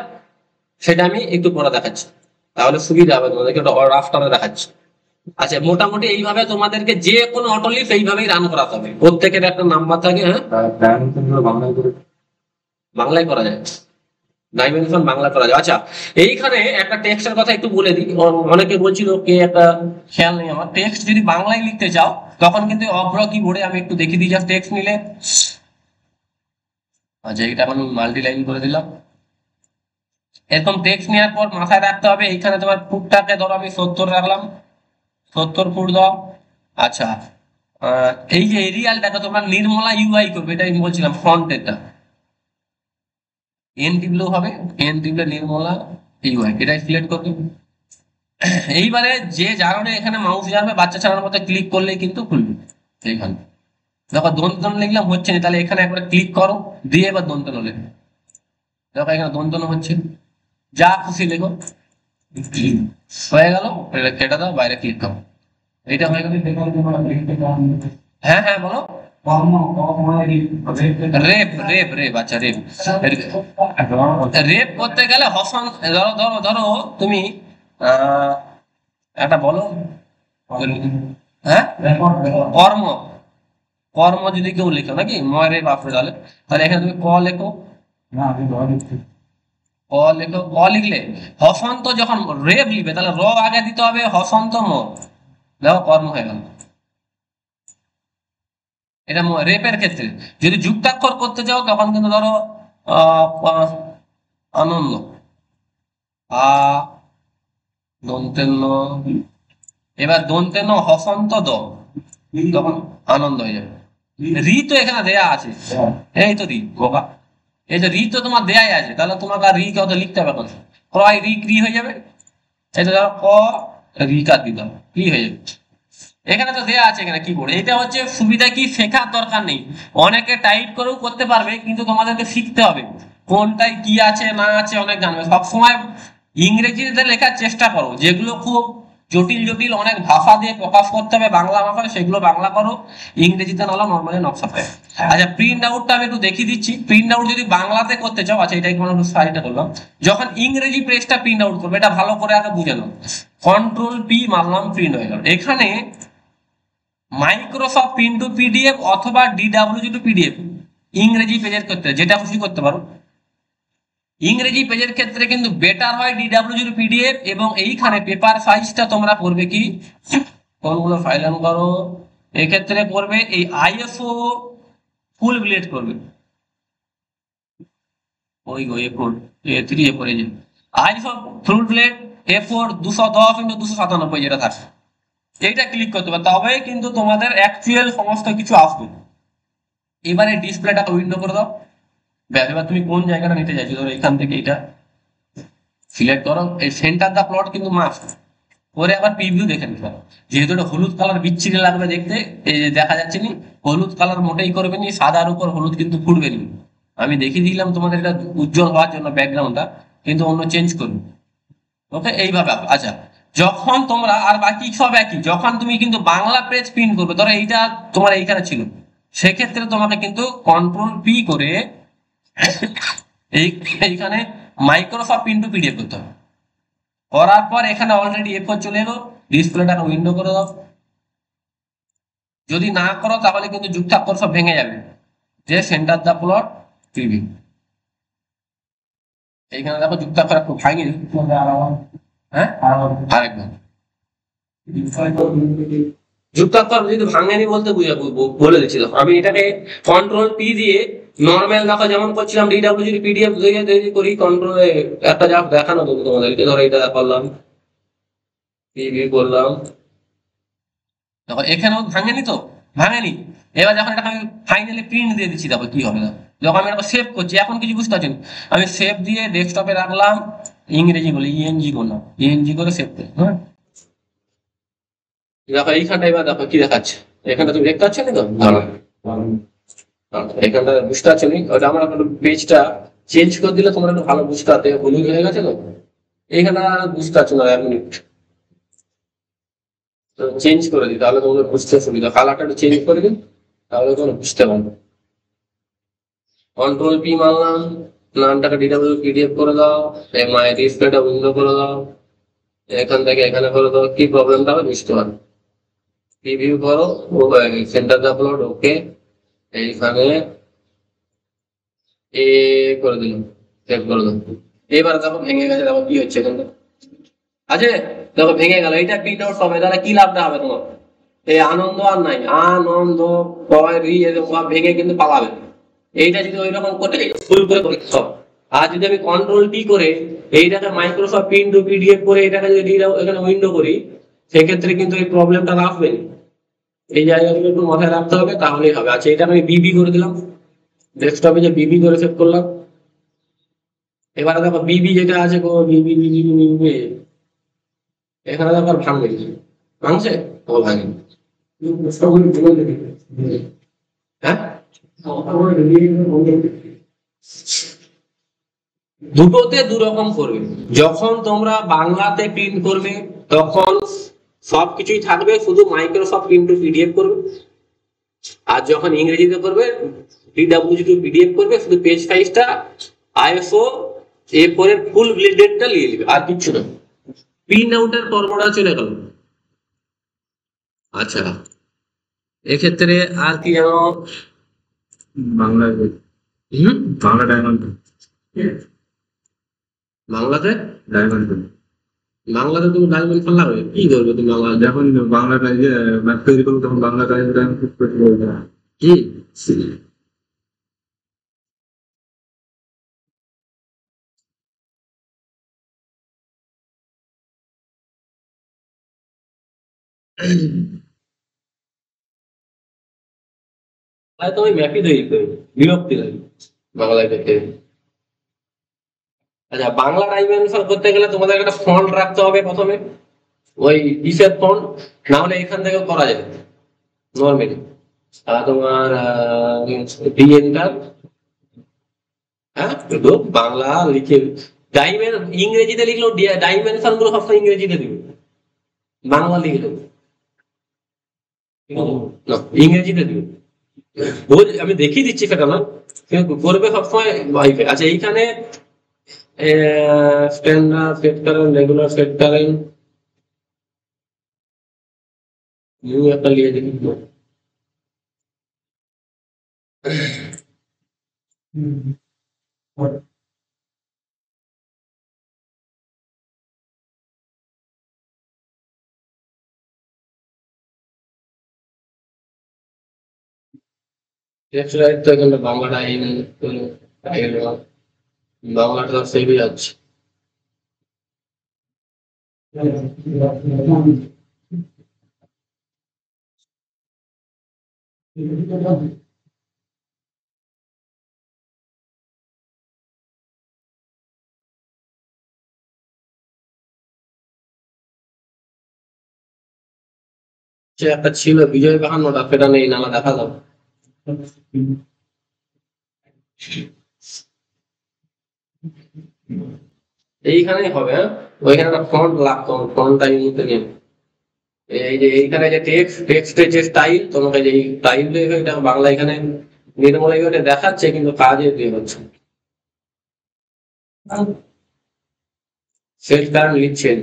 সেটা আমি একটু পরে দেখাচ্ছি, তাহলে সুবিধা হবে তোমাদেরকে, রাফটারে দেখাচ্ছি। আচ্ছা, মোটামুটি এইভাবে তোমাদেরকে যে কোনো অটোলিফ এইভাবেই রান করাতে হবে, প্রত্যেকের একটা নাম্বার থাকে। হ্যাঁ, বাংলায় করা যায়, ডাইমেনশন বাংলা করা যায়। আচ্ছা, এইখানে একটা টেক্সটের কথা একটু বলে দিই। অনেকে বলছিল কে একটা খেয়াল নেই আমার, টেক্সট যদি বাংলায় লিখতে চাও তখন কিন্তু অগ্র কিবোর্ডে আমি একটু দেখিয়ে দিই, জাস্ট টেক্সট নিলে। আচ্ছা, এটা এখন মাল্টি লাইন করে দিলাম। এরকম টেক্সট নেওয়ার পর মাথায় রাখতে হবে এইখানে তোমার ফুটটাকে ধরো আমি 70 রাখলাম, 70 ফুট দাও। আচ্ছা, এই যে এরিয়ালটাকে তোমরা নির্মলা ইউআই করবে, এটা আমি বলছিলাম ফ্রন্টেরটা এন টিপলেও হবে, এন টিপলে নির্মলা ইউআই, এটাই সিলেক্ট করবে। এইবারে যে জায়গাটা এখানে মাউস যাবে, বাচ্চা ছাড়ার মধ্যে ক্লিক করলেই কিন্তু খুলবে। এইখানে দেখো দন্তন লিখলাম, হচ্ছে না, তাহলে এখানে একবার ক্লিক করো, দিয়ে এবার দন্তন লেখো। দেখো এখানে দন্তন হচ্ছে, যা খুশি লেখো, হয়ে গেল। কেটে দাও, বাইরে ক্লিক করো, এটা হয়ে গেল। হ্যাঁ হ্যাঁ, বলো। রেপ রেপ রেপ, আচ্ছা রেপ, রেপ করতে গেলে হসন, ধরো ধরো ধরো তুমি একটা বলো, হ্যাঁ, কর্ম, কর্ম যদি কেউ লেখো নাকি ময় রে বাপরে, তাহলে তাহলে এখানে তুমি ক লেখো, ক লেখো। ক লিখলে হসন্ত, যখন রেপ লিখবে তাহলে র আগে দিতে হবে, হসন্ত ম, দেখো কর্ম হয়ে গেল। এটা রেপের ক্ষেত্রে। যদি যুক্তাক্ষর করতে চাও তখন কিন্তু ধরো আনন্দ, আ দন্তের ন, এবার দন্তের ন হসন্ত দ, তখন আনন্দ হয়ে যাবে। রি তো এখানে দেয়া আছে, এই তো রি বাবা, এই যে রি তো তোমার দেয়াই আছে, তাহলে তোমাকে আর রি কত লিখতে হবে এখন, ক্রয় রি ক্রি হয়ে যাবে। এই তো ধরো ক রি কার দিলাম, ক্রি হয়ে যাবে। এখানে তো দেয়া আছে এখানে কিবোর্ড। এটা হচ্ছে সুবিধা কি, শেখার দরকার নেই, অনেকে টাইপ করেও করতে পারবে, কিন্তু তোমাদেরকে শিখতে হবে কোনটায় কি আছে না আছে, অনেক জানবে। সবসময় ইংরেজিতে লেখার চেষ্টা করো, যেগুলো খুব জটিল জটিল অনেক ভাষা দিয়ে প্রকাশ করতে হবে বাংলা ভাষায়, সেগুলো বাংলা করো, ইংরেজিতে নাহলে নর্মালি নকশা পায়। আচ্ছা, প্রিন্ট আউটটা আমি একটু দেখিয়ে দিচ্ছি। প্রিন্ট আউট যদি বাংলাতে করতে চাও, আচ্ছা এটাই কোনো একটু সাইডটা করলাম, যখন ইংরেজি পেজটা প্রিন্ট আউট করবে, এটা ভালো করে আগে বুঝে নাও। কন্ট্রোল পি মারলাম, প্রিন্ট হয়ে গেল। এখানে মাইক্রোসফট প্রিন্ট টু পিডিএফ অথবা ডিডব্লিউজি টু পিডিএফ, ইংরেজি পেজের ক্ষেত্রে যেটা খুশি করতে পারো। ইংরেজি পেজের ক্ষেত্রে কিন্তু বেটার হয় ডিডব্লিউজি টু পিডিএফ, এবং এইখানে পেপার সাইজটা তোমরা করবে কি, কোনগুলো ফাইল অন করো, এক্ষেত্রে করবে এই আইএসও ফুল ব্লেড করবে, ওই গো এ4 এ3 এ4, এই যে আইএসও ফুল ব্লেড এ4 210x297 যেটা থাকে, এইটা ক্লিক করতে হবে, তবে কিন্তু তোমাদের অ্যাকচুয়াল সমস্ত কিছু আসবে। এবারে ডিসপ্লেটা উইন্ডো করে দাও। ব্যাস, এবার তুমি কোন জায়গাটা নিতে চাইছো, ধরো এখান থেকে এটা সিলেক্ট করো, এই সেন্টার দা প্লট কিন্তু মাস্ট করে, আবার প্রিভিউ দেখে নিতে হবে। যেহেতু এটা হলুদ কালার বিচ্ছিরি লাগবে দেখতে, এই যে দেখা যাচ্ছে নি, হলুদ কালার মোটেই করবে নি, সাদার উপর হলুদ কিন্তু ফুটবে নি। আমি দেখিয়ে দিলাম তোমাদের এটা উজ্জ্বল হওয়ার জন্য ব্যাকগ্রাউন্ডটা, কিন্তু অন্য চেঞ্জ করবে, ওকে, এইভাবে হবে। আচ্ছা, যখন তোমরা আর বাকি সব একই, যখন তুমি কিন্তু বাংলা পেজ প্রিন্ট করবে, ধরো এইটা তোমার এইখানে ছিল, সেক্ষেত্রে তোমাকে কিন্তু কন্ট্রোল পি করে এই এইখানে মাইক্রোসফট ইন্টু পিডিএফ করতে হবে। করার পর এখানে অলরেডি এ4 চলে এলো, ডিসপ্লেটাকে উইন্ডো করে দাও। যদি না করো তাহলে কিন্তু যুক্তাক্ষর সব ভেঙে যাবে, যে সেন্টার দা প্লট প্রিভিউ। এইখানে দেখো যুক্তাক্ষর একটু ভাঙিনি, হ্যাঁ আরেকবার যুক্তাক্ষর যদি ভাঙেনি বলতে বলে দিচ্ছিল। আমি এটাকে কন্ট্রোল পি দিয়ে নর্মাল দেখো যেমন করছিলাম ডিডব্লিউজি পিডিএফ তৈরি করি, কন্ট্রোল একটা যা দেখানো তো তোমাদেরকে, ধরো এটা করলাম, পিভি করলাম, দেখো এখানেও ভাঙেনি তো, ভাঙেনি। এবার যখন এটা আমি ফাইনালি প্রিন্ট দিয়ে দিচ্ছি, দেখো কি হবে না, যখন আমি এটা সেভ করছি, এখন কিছু বুঝতে পারছি না, আমি সেভ দিয়ে ডেস্কটপে রাখলাম, ইংরেজি বলে ইএনজি করলাম, ইএনজি করে সেভ করি। হ্যাঁ, দেখো এইখানটা এবার দেখো কি দেখাচ্ছে, এখানটা তুমি দেখতে পাচ্ছ না তো, এখানটা বুঝতে পারছো নি, ওটা আমার পেজটা চেঞ্জ করে দিলে তোমার একটু ভালো বুঝতে পারতে, হলুদ হয়ে গেছে তো, এইখানটা বুঝতে পারছো না, 1 মিনিট চেঞ্জ করে দিই তাহলে তোমাদের বুঝতে সুবিধা, কালারটা একটু চেঞ্জ করে দিন তাহলে তোমরা বুঝতে পারবে। কন্ট্রোল পি মারলাম, নামটাকে ডিডব্লিউ পিডিএফ করে দাও, মাই ডিসপ্লেটা উইন্ডো করে দাও, এখান থেকে এখানে করে দাও, কি প্রবলেমটা হবে বুঝতে পারবে। প্রিভিউ করো, সেন্টার আপলোড, ওকে, এইখানে এ করে দিলাম, সেভ করে দাও। এবার দেখো ভেঙে গেছে, দেখো কি হচ্ছে এখানে, আছে দেখো ভেঙে গেল, এটা প্রিন্ট আউট হবে, তাহলে কি লাভটা হবে তোমার, এই আনন্দ আর নাই, আনন্দ ভেঙে কিন্তু পালাবে। এইটা যদি ওই রকম করে ফুল করে করি সব, আর যদি আমি কন্ট্রোল ডি করে এইটাকে মাইক্রোসফট ইন্টু পিডিএফ করে এটাকে যদি এখানে উইন্ডো করি, সেক্ষেত্রে কিন্তু এই প্রবলেমটা আসবে না। এই জায়গাগুলো একটু মাথায় রাখতে হবে, তাহলেই হবে। আচ্ছা, এটা আমি বিবি করে দিলাম, ডেস্কটপে যে বিবি করে সেভ করলাম। এবারে দেখো বিবি যেটা আছে গো, বিবি বিবি বিবি, এখানে দেখো আর ভাঙবে, ভাঙছে ও ভাঙে, হ্যাঁ দুটোতে দু রকম করবে। যখন তোমরা বাংলাতে প্রিন্ট করবে তখন সবকিছুই থাকবে, শুধু মাইক্রোসফট ইন্টু পিডিএফ করবে। আর যখন ইংরেজিতে করবে ডিডব্লিউজি টু পিডিএফ করবে, শুধু পেজ সাইজটা আইএসও এ4 এর ফুল ডেটটা নিয়ে নেবে, আর কিচ্ছু না। প্রিন্ট আউটের পর্বটা চলে গেল। আচ্ছা, এক্ষেত্রে আর কি যেন বাংলা বাংলা ডায়মন্ড, বাংলাতে ডায়মন্ড বাংলাতে তুমি ডায়মন্ড ফেলা হবে, কি করবে তুমি বাংলা, যখন বাংলাটা যে ম্যাপ তৈরি করবো তখন বাংলা ডায়মন্ড বলবে কি তাহলে তুমি ম্যাপই তৈরি করবে, বিরক্তি লাগে বাংলায় দেখতে। আচ্ছা, বাংলা ডাইমেনশন করতে গেলে তোমাদের একটা ফন্ট রাখতে হবে প্রথমে, ওই ইসের ফন্ট, না হলে এখান থেকে করা যাবে নর্মালি। তোমার ডিএনটা, হ্যাঁ শুধু বাংলা লিখে ইংরেজিতে লিখলেও ডাইমেনশন গুলো সবসময় ইংরেজিতে দিবে, বাংলা লিখলেও না, ইংরেজিতে দিবে। আমি দেখিয়ে দিচ্ছি সেটা না, কিন্তু করবে সবসময় ওয়াইফাই। আচ্ছা, এইখানে স্ট্যান্ডার্ড সেট করেন, রেগুলার সেট করেন, নিউ একটা লিখে দিন। তো এখানে বাংলাটা বাংলাটা সেভই আছে। সে একটা ছিল বিজয় বাহান্নটা, সেটা নেই, নালা দেখা দাও। এইখানেই হবে। হ্যাঁ, ওইখানে একটা ফন্ট লাগতো, ফন্টটা এই মুহূর্তে নেই। এই যে এইখানে যে টেক্সটের যে স্টাইল, তোমাকে যে স্টাইল এটা বাংলা এখানে নির্মলাই ওটা দেখাচ্ছে, কিন্তু কাজে দিয়ে হচ্ছে সেল কারণ লিখছেন।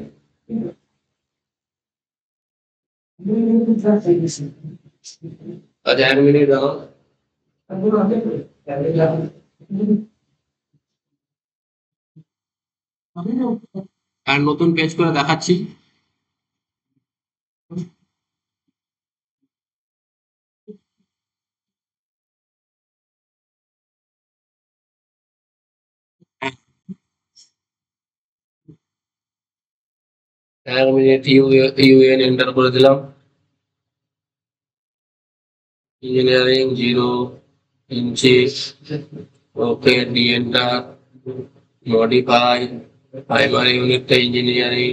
আচ্ছা 1 মিনিট দাঁড়াও। আর নতুন পেজ করে দেখাচ্ছি। ইউএন এন্টার করে দিলাম। Engineering 0 inch. Okay, D enter. Modify primary ইউনিটটা ইঞ্জিনিয়ারিং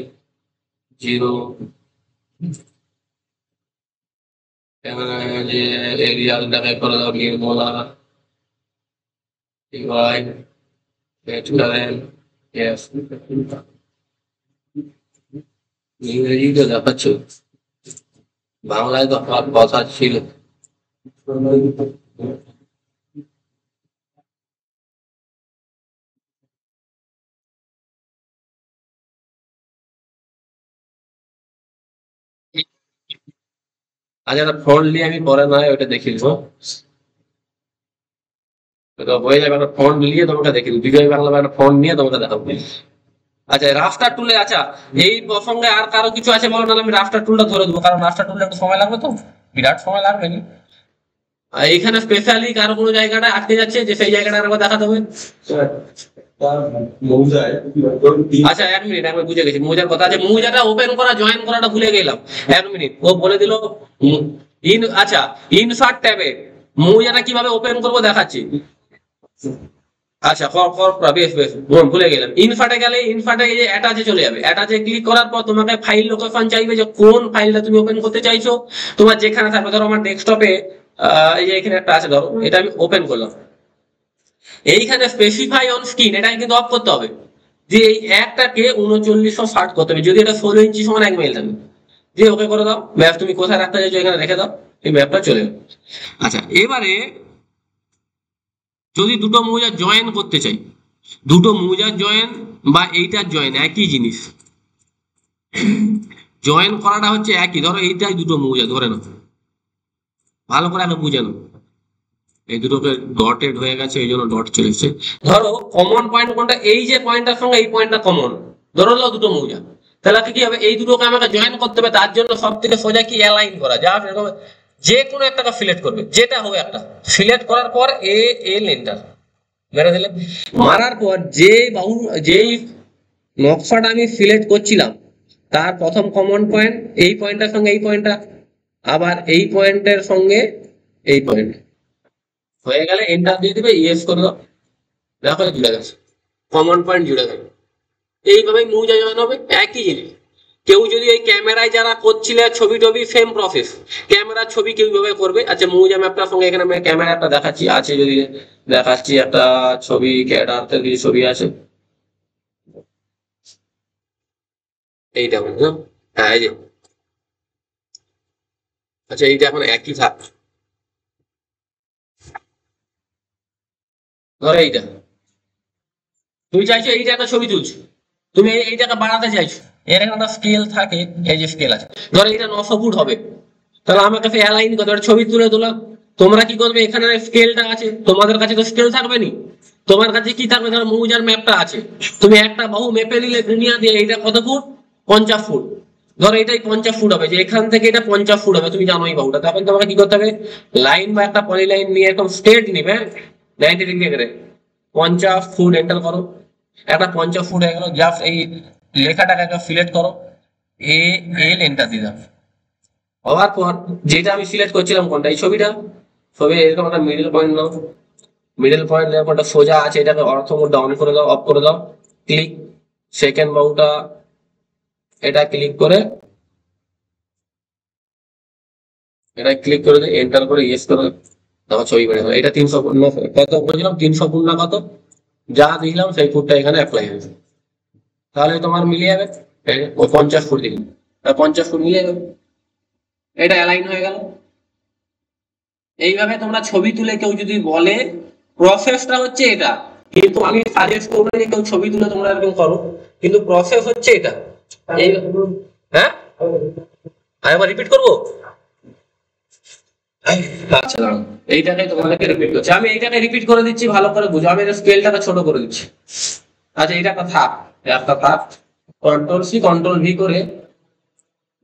0। যে এরিয়ালটাকে করে দাও নির্মলা। Divide current. ইয়েস, ইংরেজি তো দেখাচ্ছ, বাংলায় তো আমার কথা ছিল। আচ্ছা, একটা ফন্ট নিয়ে আমি পরে না হয় ওটা দেখিয়ে দেবো। তো হয়ে যাবে, একটা ফন্ট নিয়ে তোমাকে দেখিয়ে দেবো, বিজয় বাংলা একটা ফন্ট নিয়ে তোমাকে দেখাবো। আচ্ছা, রাফটার টুলে, আচ্ছা এই প্রসঙ্গে আর কারো কিছু আছে বলো, না আমি রাফটার টুলটা ধরে দেবো, কারণ রাফটার টুলটা একটু সময় লাগবে তো, বিরাট সময় লাগবে না। আর এইখানে স্পেশালি কারো কোনো জায়গাটা আটকে যাচ্ছে, যে সেই জায়গাটা আরেকবার দেখাতে হবে। আচ্ছা 1 মিনিট, আমি বুঝে গেছি মৌজার কথা। আছে মৌজাটা ওপেন করা, জয়েন করাটা ভুলে গেলাম। 1 মিনিট, ও বলে দিল। আচ্ছা, ইনসার্ট ট্যাবে মৌজাটা কিভাবে ওপেন করবো দেখাচ্ছি। আচ্ছা, বেশ বেশ, ভুলে গেলাম। ইনফাটে গেলে ইনফাটে এই যে অ্যাটাচে চলে যাবে। অ্যাটাচে ক্লিক করার পর তোমাকে ফাইল লোকেশন চাইবে, যে কোন ফাইলটা তুমি ওপেন করতে চাইছো। তোমার যেখানে থাকবে, ধরো আমার ডেস্কটপে এই যে এখানে একটা আছে, ধরো এটা আমি ওপেন করলাম। এইখানে স্পেসিফাই অন স্ক্রিন, এটা কিন্তু অফ করতে হবে, যে এই একটাকে 3960 করতে হবে, যদি এটা 16 ইঞ্চি সমান 1 মাইল থাকে। দিয়ে ওকে করে দাও। ম্যাপ তুমি কোথায় রাখতে চাইছো এখানে রেখে দাও, এই ম্যাপটা চলে যাবে। আচ্ছা, এবারে যদি দুটো মৌজা জয়েন করতে চাই, দুটো মৌজার জয়েন বা এইটার জয়েন একই জিনিস, জয়েন করাটা হচ্ছে একই। ধরো এইটাই দুটো মৌজা ধরে নাও, ভালো করে আমি বুঝে নাও। এই দুটোকে ডটেড হয়ে গেছে, এই জন্য ডট চলে এসেছে। ধরো কমন পয়েন্ট কোনটা, এই যে পয়েন্টটার সঙ্গে এই পয়েন্টটা কমন, ধরো হলো দুটো মৌজা, তাহলে কি হবে, এই দুটোকে আমাকে জয়েন করতে হবে। তার জন্য সব থেকে সোজা কি অ্যালাইন করা, যা এরকম যে কোনো একটাকে সিলেক্ট করবে, যেটা হোক একটা সিলেক্ট করার পর এল এন্টার মেরে দিলে। মারার পর যেই নকশাটা আমি সিলেক্ট করছিলাম, তার প্রথম কমন পয়েন্ট এই পয়েন্টটার সঙ্গে এই পয়েন্টটা, আবার এই পয়েন্টের সঙ্গে এই পয়েন্ট হয়ে গেলে এন্টার দিয়ে দিবে, ইয়েস করে দাও। দেখো জুড়ে গেছে, কমন পয়েন্ট জুড়ে গেছে। এইভাবেই মৌজা জয়েন হবে, একই জিনিস। কেউ যদি এই ক্যামেরায় যারা করছিলে ছবি টবি, সেম প্রসেস, ক্যামেরার ছবি কিভাবে করবে। আচ্ছা, মৌজা ম্যাপটার সঙ্গে এখানে আমি ক্যামেরাটা দেখাচ্ছি, আছে যদি দেখাচ্ছি একটা ছবি, ক্যাডারতে কিছু ছবি আছে, এইটা হ্যাঁ এই যে। আচ্ছা, এইটা এখন একই থাক, ধরো এইটা তুমি চাইছো এইটা একটা ছবি তুলছো, তুমি এইটাকে বাড়াতে চাইছো, এর একটা স্কেল থাকে, এই যে স্কেল আছে, ধরো এটা 900 ফুট হবে, তাহলে আমার কাছে অ্যালাইন করতে হবে, ছবি তুলে তোলা। তোমরা কি করবে, এখানে স্কেলটা আছে, তোমাদের কাছে তো স্কেল থাকবে নি, তোমার কাছে কি থাকবে, ধরো মৌজার ম্যাপটা আছে, তুমি একটা বাহু মেপে নিলে দুনিয়া দিয়ে, এইটা কত ফুট, 50 ফুট, ধরো এটাই 50 ফুট হবে, যে এখান থেকে এটা 50 ফুট হবে, তুমি জানো এই বাহুটা, তখন তোমাকে কি করতে হবে, লাইন বা একটা পলি লাইন নিয়ে একদম স্ট্রেট নিবে 90 ডিগ্রি করে, 50 ফুট এন্টার করো। একটা 50 ফুট হয়ে গেল, জাস্ট এই লেখাটাকে একটা সিলেক্ট করো, এল এন্টার দিলাম। হওয়ার পর যেটা আমি সিলেক্ট করছিলাম কোনটা, এই ছবিটা, ছবি এরকম একটা মিডল পয়েন্ট নাও, মিডল পয়েন্ট নেওয়ার পরটা সোজা আছে, এটাকে অর্থ মোড ডাউন করে দাও, অফ করে দাও, ক্লিক, সেকেন্ড বাহুটা এটা ক্লিক করে, এটা ক্লিক করে দিয়ে এন্টার করে ইয়েস করে দাও, ছবি বেড়ে গেল। এটা 300 কত বলছিলাম, 300 ফুট না কত, যা দিলাম সেই ফুটটা এখানে অ্যাপ্লাই হয়েছে। তাহলে তোমার মিলে যাবে ওই 50 ফুট দিকে, 50 ফুট মিলে যাবে, এটা অ্যালাইন হয়ে গেল। এইভাবে তোমরা ছবি তুলে কেউ যদি বলে, প্রসেসটা হচ্ছে এটা, কিন্তু আমি সাজেস্ট করবো যে কেউ ছবি তুলে তোমরা এরকম করো, কিন্তু প্রসেস হচ্ছে এটা। এই হ্যাঁ আরেকবার রিপিট করবো। আচ্ছা দাঁড়াও, এইটাকে তোমাদেরকে রিপিট করছি আমি, এইটাকে রিপিট করে দিচ্ছি ভালো করে বুঝো, আমি স্কেলটাকে ছোট করে দিচ্ছি। আচ্ছা এটা একটা থাক, একটা থাক, কন্ট্রোল সি কন্ট্রোল ভি করে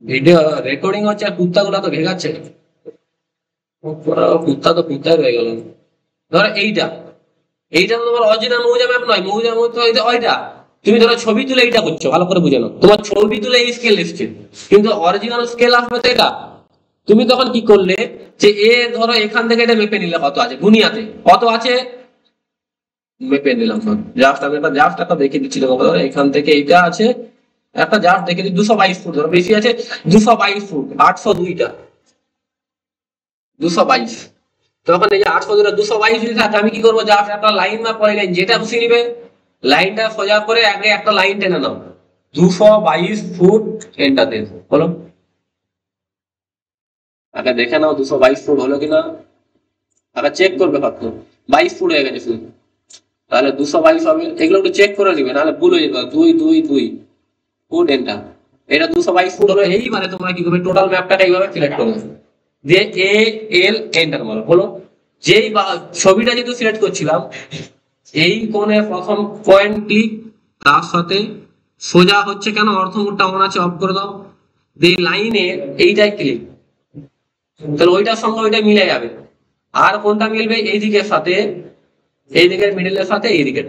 ভিডিও রেকর্ডিং হচ্ছে, আর কুত্তাগুলো তো ভেগাচ্ছে, কুত্তা তো কুত্তাই রয়ে গেল। ধরো এইটা, এইটা তো তোমার অরিজিনাল মৌজা ম্যাপ নয়, মৌজা ম্যাপ তো ওইটা, তুমি ধরো ছবি তুলে এইটা করছো, ভালো করে বুঝে নাও, তোমার ছবি তুলে এই স্কেল এসছে, কিন্তু অরিজিনাল স্কেল আসবে তো এটা। তুমি তখন কি করলে, যে এ ধরো এখান থেকে এটা মেপে নিলে কত আছে, বুনিয়াতে কত আছে মেপে নিলাম, জাস্ট আমি একটা দেখে দিচ্ছি, ধরো এখান থেকে এইটা আছে, একটা জাস্ট দেখে দিচ্ছি 222 ফুট, ধরো বেশি আছে 222 ফুট, 802টা 222, তখন এই যে 802 যদি থাকে, আমি কি করবো, জাস্ট একটা লাইন বা পরে লাইন যেটা খুশি নিবে, লাইনটা সোজা করে আগে একটা লাইন টেনে নাও, 222 ফুট এন্টার দিয়ে বলো। আগে দেখে নাও 222 ফুট হলো কিনা, আগে চেক করবে, ভাবতো 22 ফুট হয়ে গেছে শুধু, তাহলে 222 হবে, এগুলো একটু চেক করে নিবে, নাহলে ভুল হয়ে যাবে। 222 ফুট এন্টার, এটা 222 ফুট হলো। এইবারে তোমরা কি করবে, টোটাল ম্যাপটাকে এইভাবে সিলেক্ট করবে, দিয়ে এ এল এন্টার মারো, বলো। যেই ছবিটা যেহেতু সিলেক্ট করছিলাম, এই কোণে প্রথম পয়েন্ট ক্লিক, তার সাথে সোজা হচ্ছে কেন, অর্থ মোডটা অন আছে, অফ করে দাও, দিয়ে লাইনে এইটাই ক্লিক, তাহলে ওইটার সঙ্গে ওইটা মিলে যাবে। আর কোনটা মিলবে, এই দিকের সাথে, এই দিকের মিডলের সাথে এই দিকের,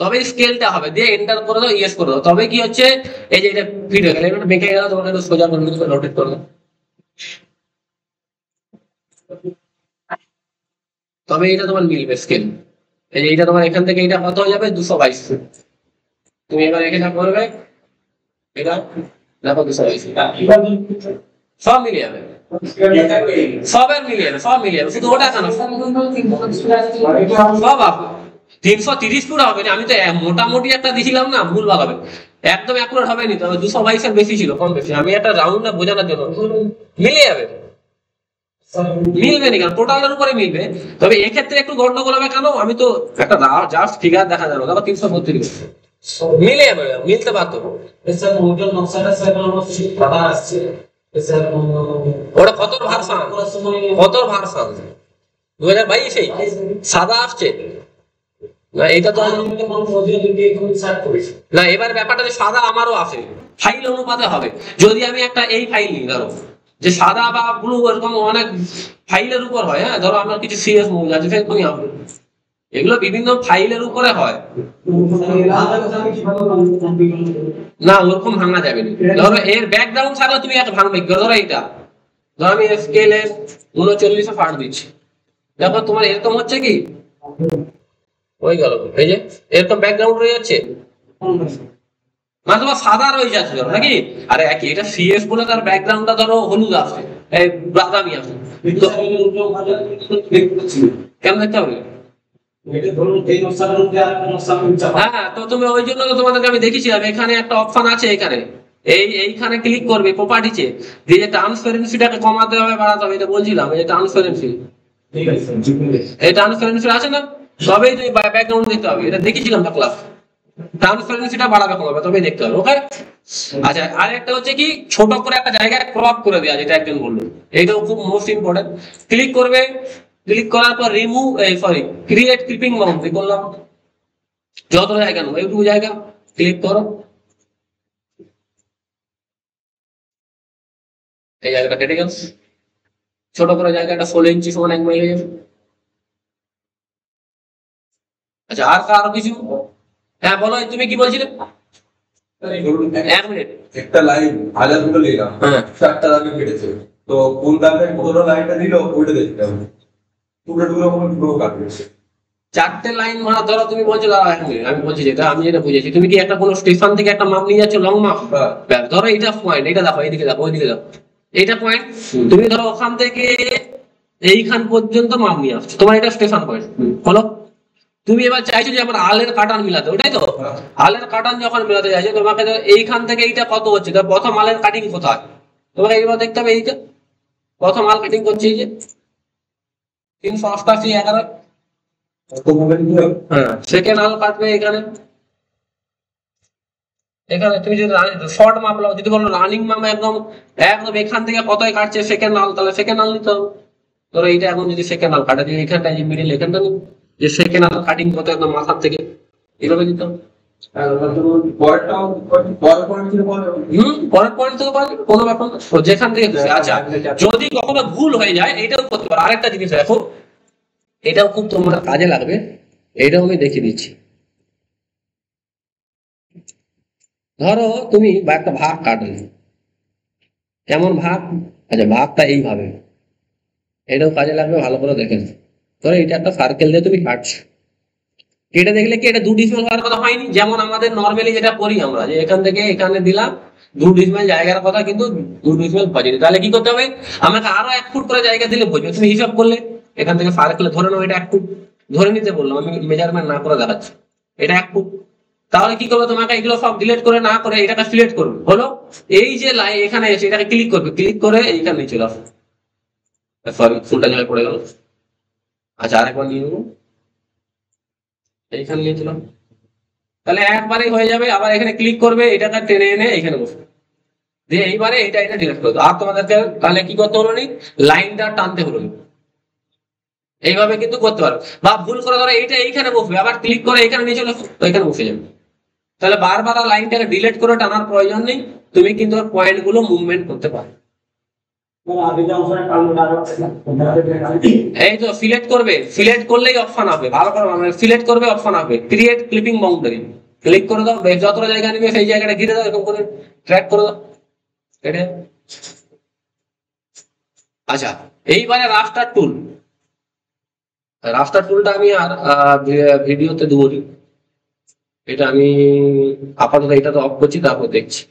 তবে স্কেলটা হবে, দিয়ে এন্টার করে দাও, ইয়েস করে দাও, তবে কি হচ্ছে, এই যে এটা ফিট হয়ে গেল, এটা বেঁকে গেল, তোমাকে একটু সোজা করে রোটেট করে দাও, তবে এটা তোমার মিলবে স্কেল। এই যে এইটা তোমার এখান থেকে এটা কত হয়ে যাবে, 222 ফুট। তুমি এবার এখানে করবে, এটা দেখো 222 সব মিলিয়ে যাবে, সবের মিলিয়ে যাবে, সব মিলিয়ে যাবে, শুধু ওটা কেন সব 330 ফুট হবে না, আমি তো মোটামুটি একটা দিছিলাম না, ভুল ভাগ হবে, একদম অ্যাকুরেট হবে নি, তবে 222 এর বেশি ছিল, কম বেশি, আমি একটা রাউন্ডটা বোঝানোর জন্য, মিলিয়ে যাবে, মিলবে না কেন, টোটালের উপরে মিলবে, তবে এক্ষেত্রে একটু গন্ডগোল হবে কেন, আমি তো একটা জাস্ট ফিগার দেখা যাবে, দেখো 332 মিলে যাবে, মিলতে পারতো, ওটা কত ভার্সন, কত ভার্সন 2022 সাদা আসছে না, এটা তো না, এবার ব্যাপারটা যে সাদা আমারও আছে, ফাইল অনুপাতে হবে, যদি আমি একটা এই ফাইল নিই, ধরো যে সাদা বা ব্লু এরকম অনেক ফাইলের উপর হয়, হ্যাঁ ধরো আমার কিছু সিরিয়াস মুভি আছে, সেরকমই হবে, এগুলো বিভিন্ন ফাইলের উপরে হয় না, ওরকম ভাঙা যাবে না। ধরো এর ব্যাকগ্রাউন্ড থাকলে তুমি একটা ভাঙবে, ধরো এইটা, ধরো আমি স্কেলে 39 ফাট দিচ্ছি, দেখো তোমার এরকম হচ্ছে কি, ওই গেল, এই যে এরকম ব্যাকগ্রাউন্ড রয়ে যাচ্ছে, মানে তোমার সাদা রয়ে যাচ্ছে ধরো নাকি, আরে একই, এটা সিএস বলে তার ব্যাকগ্রাউন্ডটা ধরো হলুদ আসছে, এই বাদামি আসছে, কেন দেখতে হবে, হ্যাঁ তো তুমি ওই জন্য তোমাদেরকে আমি দেখিয়েছিলাম, এখানে একটা অপশন আছে, এখানে এইখানে ক্লিক করবে প্রপার্টিতে, দিয়ে যে ট্রান্সপারেন্সিটাকে কমাতে হবে বাড়াতে হবে, এটা বলছিলাম, এই যে ট্রান্সপারেন্সি, এই ট্রান্সপারেন্সি আছে না, তবেই তুমি ব্যাকগ্রাউন্ড দিতে হবে, এটা দেখিয়েছিলাম তো ক্লাস, ট্রান্সপারেন্সিটা বাড়াবে কমাবে তবেই দেখতে হবে, ওকে। আচ্ছা আর একটা হচ্ছে কি, ছোট করে একটা জায়গায় ক্রপ করে দেওয়া, যেটা একজন বললো, এইটাও খুব মোস্ট ইম্পর্টেন্ট, ক্লিক করবে, ক্লিক করার পর রিমুভ ক্রিয়েট ক্লিপিং বাউন্ডারি করলাম, যত জায়গা নেবো এইটুকু জায়গা ক্লিক করো, এই জায়গাটা কেটে গেল, ছোট করে জায়গাটা 16 ইঞ্চি সমান 1 মাইল হয়ে যাবে। আচ্ছা আর কারো কিছু, হ্যাঁ বলো, তুমি কি বলছিলে, 1 মিনিট, একটা লাইন 1000 ফুট নিলাম, হ্যাঁ 4টা দাগে কেটেছে, তো কোন দাগে কত লাইনটা দিল ওইটা দেখতে হবে, পুরো কাটবে, 4টে লাইন মারা, ধরো তুমি বলছো দাঁড়াও 1 মিনিট, আমি বলছি যেটা আমি যেটা বুঝেছি, তুমি কি একটা কোনো স্টেশন থেকে একটা মাপ নিয়ে যাচ্ছ, লং মাপ, ধরো এইটা পয়েন্ট, এটা দেখো, এইদিকে দেখো, ওইদিকে দেখো, এইটা পয়েন্ট, তুমি ধরো ওখান থেকে এইখান পর্যন্ত মাপ নিয়ে আসছো, তোমার এটা স্টেশন পয়েন্ট, বলো, তুমি এবার চাইছো যে আমার আলের কাটান মিলাতে, ওটাই তো? আলের কাটান যখন মিলাতে চাইছো তোমাকে এইখান থেকে এইটা কত হচ্ছে, প্রথম আলের কাটিং কোথায় তোমাকে এইবার দেখতে হবে। এইটা প্রথম আল কাটিং করছে, এই যে 388 11। হ্যাঁ, সেকেন্ড আল কাটবে এখানে। এখানে তুমি যদি শর্ট মাপ লাও, যদি বলো রানিং মাপ একদম একদম এখান থেকে কতই কাটছে সেকেন্ড আল, তাহলে সেকেন্ড আল নিতে হবে। ধরো এইটা এখন যদি সেকেন্ড আল কাটে, এখানটা যে মিডিল এখানটা নিই, যে সেকেন্ড আল কাটিং কত একদম মাথার থেকে, এইভাবে দিতে হবে। পরের পয়েন্ট থেকে পারবে, কোনো ব্যাপার না, যেখান থেকে। আচ্ছা, যদি কখনো ভুল হয়ে যায় এটাও করতে পারো। আরেকটা জিনিস দেখো, এটাও খুব তোমার কাজে লাগবে, এটাও আমি দেখিয়ে দিচ্ছি। ধরো তুমি একটা ভাগ কাটলে, কেমন ভাগ? আচ্ছা, ভাগটা এইভাবে, এটাও কাজে লাগবে, ভালো করে দেখেন। ধরো এটা একটা সার্কেল দিয়ে তুমি কাটছো, এটা দেখলে কি এটা 2 ডিসিমাল হওয়ার কথা হয়নি? যেমন আমাদের নর্মালি যেটা করি আমরা, যে এখান থেকে এখানে দিলাম 2 ডিসিমাল জায়গার কথা, কিন্তু 2 ডিসিমাল পাইনি। তাহলে কি করতে হবে? আমাকে আরো 1 ফুট করে জায়গা দিলে বুঝবে। তুমি হিসাব করলে এখান থেকে সার্কেলে ধরে নাও এটা 1 ফুট ধরে নিতে বললাম, আমি মেজারমেন্ট না করে দেখাচ্ছি, এটা 1 ফুট। তাহলে কি করবে? তোমাকে এগুলো সব ডিলিট করে না করে এটাকে সিলেক্ট করবে, হলো এই যে লাইন এখানে এসে এটাকে ক্লিক করবে, ক্লিক করে এইখানে নিয়ে চলে আসবে। সরি, ফুলটা জায়গায় পড়ে গেল। আচ্ছা, আরেকবার নিয়ে নেবো, এইখানে নিয়ে চলাম, তাহলে একবারেই হয়ে যাবে। আবার এখানে ক্লিক করবে, এটাকে টেনে এনে এখানে বসবে, দিয়ে এইবারে এটা ডিলিট করবে। আর তোমাদেরকে তাহলে কি করতে হলো? লাইনটা টানতে হলো। এইভাবে কিন্তু করতে পারো। বা ভুল করে ধরো এইটা এইখানে বসবে, আবার ক্লিক করে এখানে নিয়ে চলে তো এখানে বসে যাবে। তাহলে বারবার লাইনটাকে ডিলিট করে টানার প্রয়োজন নেই, তুমি কিন্তু পয়েন্ট গুলো মুভমেন্ট করতে পারো। এই তো সিলেক্ট করবে, সিলেক্ট করলেই অপশন হবে, ভালো করে সিলেক্ট করবে, অপশন হবে ক্রিয়েট ক্লিপিং বাউন্ডারি, ক্লিক করে দাও, যতটা জায়গা নিবে সেই জায়গাটা ঘিরে দাও, এরকম করে ট্র্যাক করে দাও। আচ্ছা, এইবারে রাস্টার টুল। রাস্টার টুলটা আমি আর ভিডিওতে দেবো, এটা আমি আপাতত এটা তো অফ করছি, তারপর দেখছি।